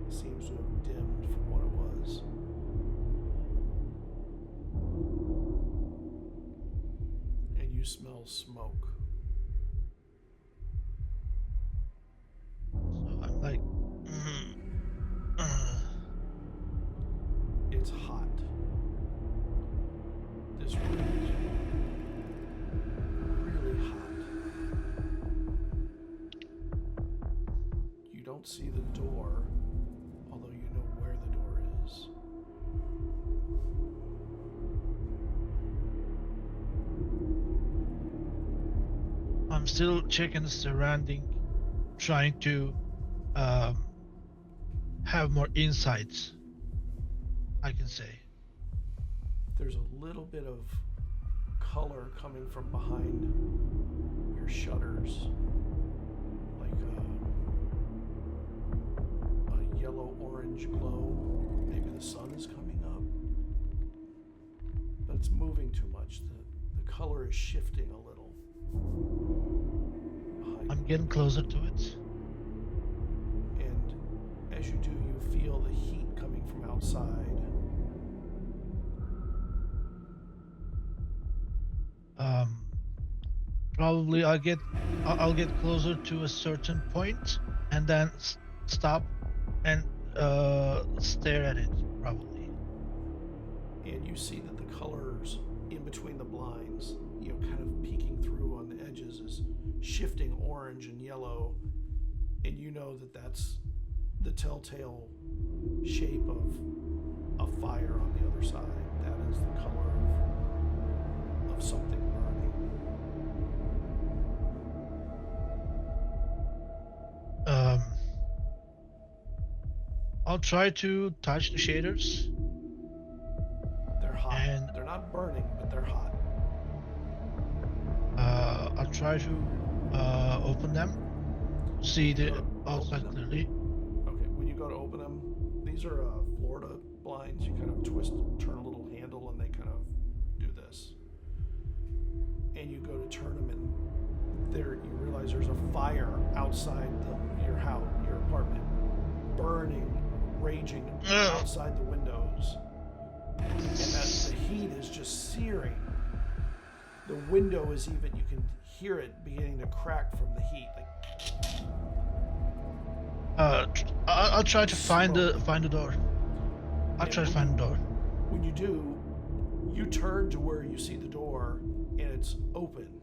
seems to have dimmed from what it was. And you smell smoke. So I'm like, It's hot. This room is really hot. You don't see the door, although you know where the door is. I'm still checking the surrounding, trying to have more insights, I can say. There's a little bit of color coming from behind your shutters, like a yellow-orange glow. Maybe the sun is coming up, but it's moving too much. The color is shifting a little. getting closer to it. And as you do, you feel the heat coming from outside. Probably I'll get closer to a certain point and then stop and stare at it, probably. And you see that the colors in between the blinds, kind of peeking through on the edges, is shifting orange and yellow, and you know that that's the telltale shape of a fire on the other side. That is the color of something burning. I'll try to touch the shaders. They're hot. And they're not burning, but they're hot. I'll try to open them. See the outside clearly. Okay, when you go to open them, these are Florida blinds. You kind of turn a little handle, and they kind of do this. And you go to turn them, and there you realize there's a fire outside your house, your apartment, burning, raging outside the windows, and that the heat is just searing. The window is even, you can hear it beginning to crack from the heat. I'll try to find the door. I'll try to find the door. When you do, you turn to where you see the door, and it's open,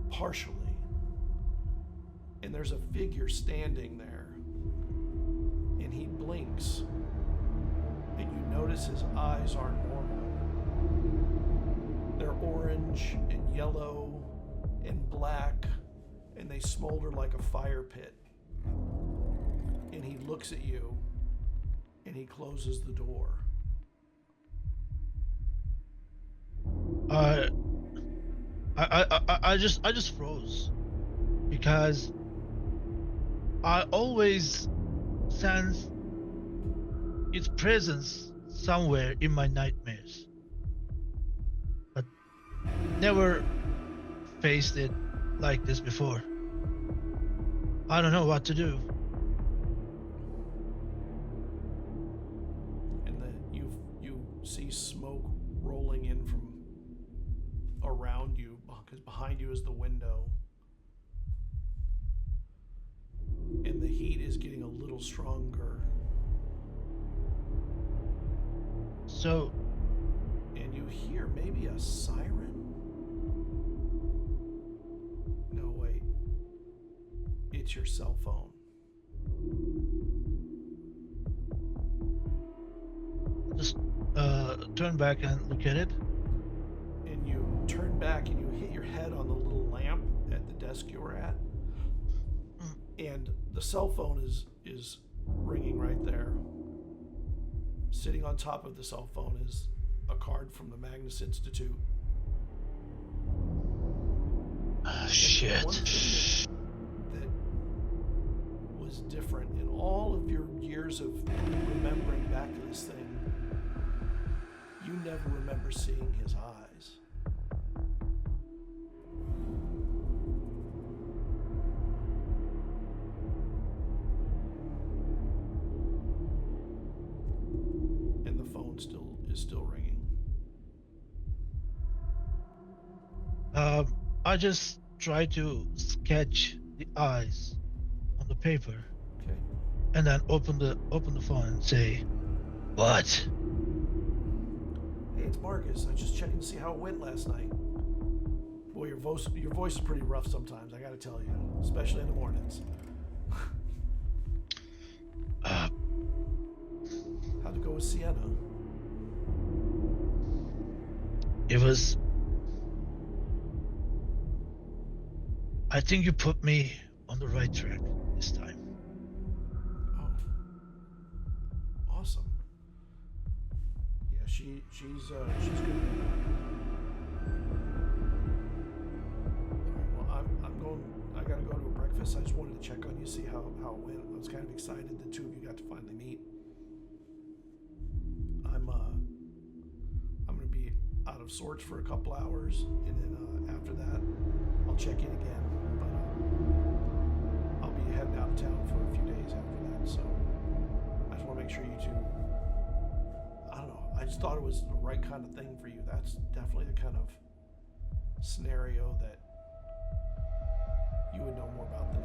partially. And there's a figure standing there, and he blinks, and you notice his eyes aren't normal. They're orange and yellow and black, and they smolder like a fire pit. And he looks at you, and he closes the door. I just froze because I always sense its presence somewhere in my nightmares, but never faced it like this before. I don't know what to do. And then you see smoke rolling in from around you, because behind you is the window. And the heat is getting a little stronger. So, and you hear maybe a siren? No, wait. It's your cell phone. just turn back and look at it. And you turn back and you hit your head on the little lamp at the desk you were at. And the cell phone is ringing right there. Sitting on top of the cell phone is a card from the Magnus Institute. Shit. One thing that was different in all of your years of remembering back to this thing, you never remember seeing his eyes. And the phone is still ringing. I just try to sketch the eyes on the paper. Okay. And then open the phone and say, "What?" Hey, it's Marcus. I just checking to see how it went last night. Boy, your voice is pretty rough sometimes, I gotta tell you. Especially in the mornings. How'd it go with Sienna? It was... I think you put me on the right track this time. Oh. Awesome. Yeah, she's good. Alright, well, I gotta go to a breakfast. I just wanted to check on you, see how it went. I was kind of excited the two of you got to finally meet. I'm gonna be out of sorts for a couple hours, and then after that I'll check in again. But of town for a few days after that, so I just want to make sure you two. I don't know. I just thought it was the right kind of thing for you. That's definitely the kind of scenario that you would know more about than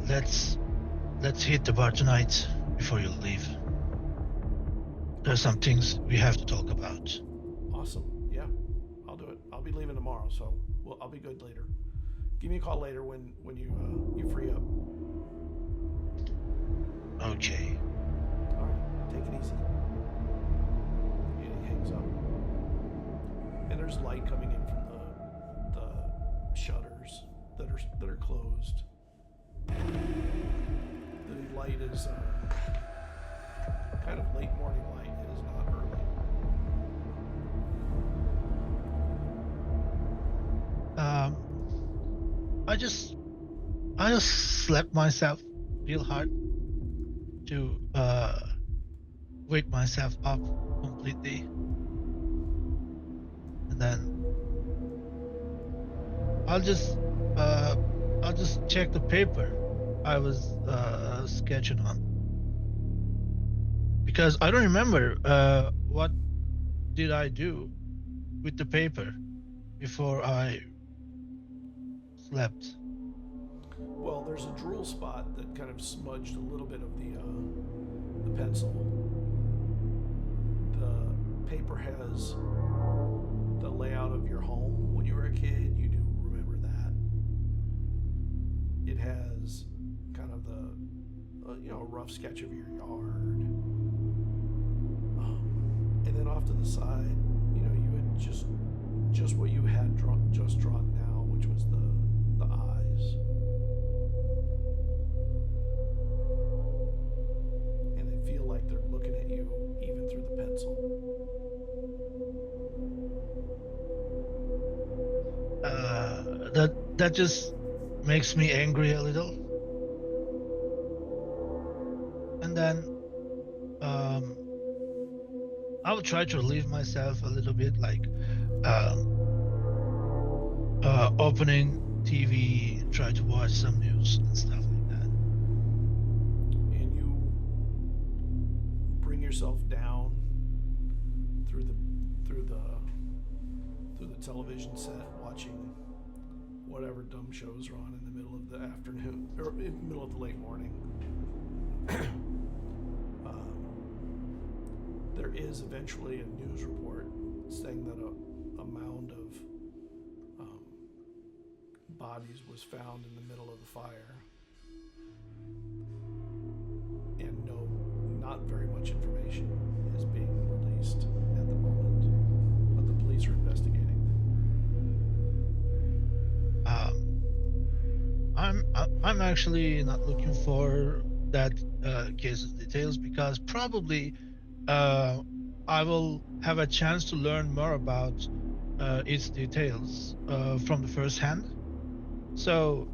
I. Let's hit the bar tonight before you leave. There's some things we have to talk about. Awesome. Yeah, I'll do it. I'll be leaving tomorrow, so I'll be good later. Give me a call later when you free up. Okay. All right. Take it easy. And he hangs up. And there's light coming in from the shutters that are closed. The light is kind of late morning light. It is not early. I just slept myself real hard to wake myself up completely, and then I'll just check the paper I was sketching on, because I don't remember what did I do with the paper before I slept. Well, there's a drool spot that kind of smudged a little bit of the pencil. The paper has the layout of your home when you were a kid. You do remember that. It has kind of the a rough sketch of your yard. And then off to the side, you had just what you had just drawn now, which was the eyes. And they feel like they're looking at you even through the pencil. That just makes me angry a little. And then I will try to relieve myself a little bit, like opening TV, try to watch some news and stuff like that. And you bring yourself down through the television set, watching whatever dumb shows are on in the middle of the afternoon or in the middle of the late morning. There is eventually a news report saying that a mound of bodies was found in the middle of the fire, and not very much information is being released at the moment, but the police are investigating. I'm actually not looking for that case's details, because probably I will have a chance to learn more about its details from the first hand. So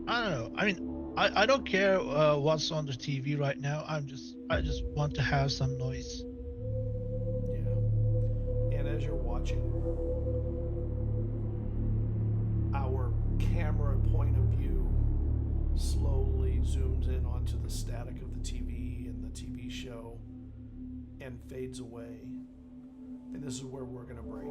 I don't know. I mean, I don't care what's on the TV right now. I just want to have some noise. Yeah. And as you're watching, our camera point of view slowly zooms in onto the static of the TV and the TV show and fades away. And this is where we're going to break.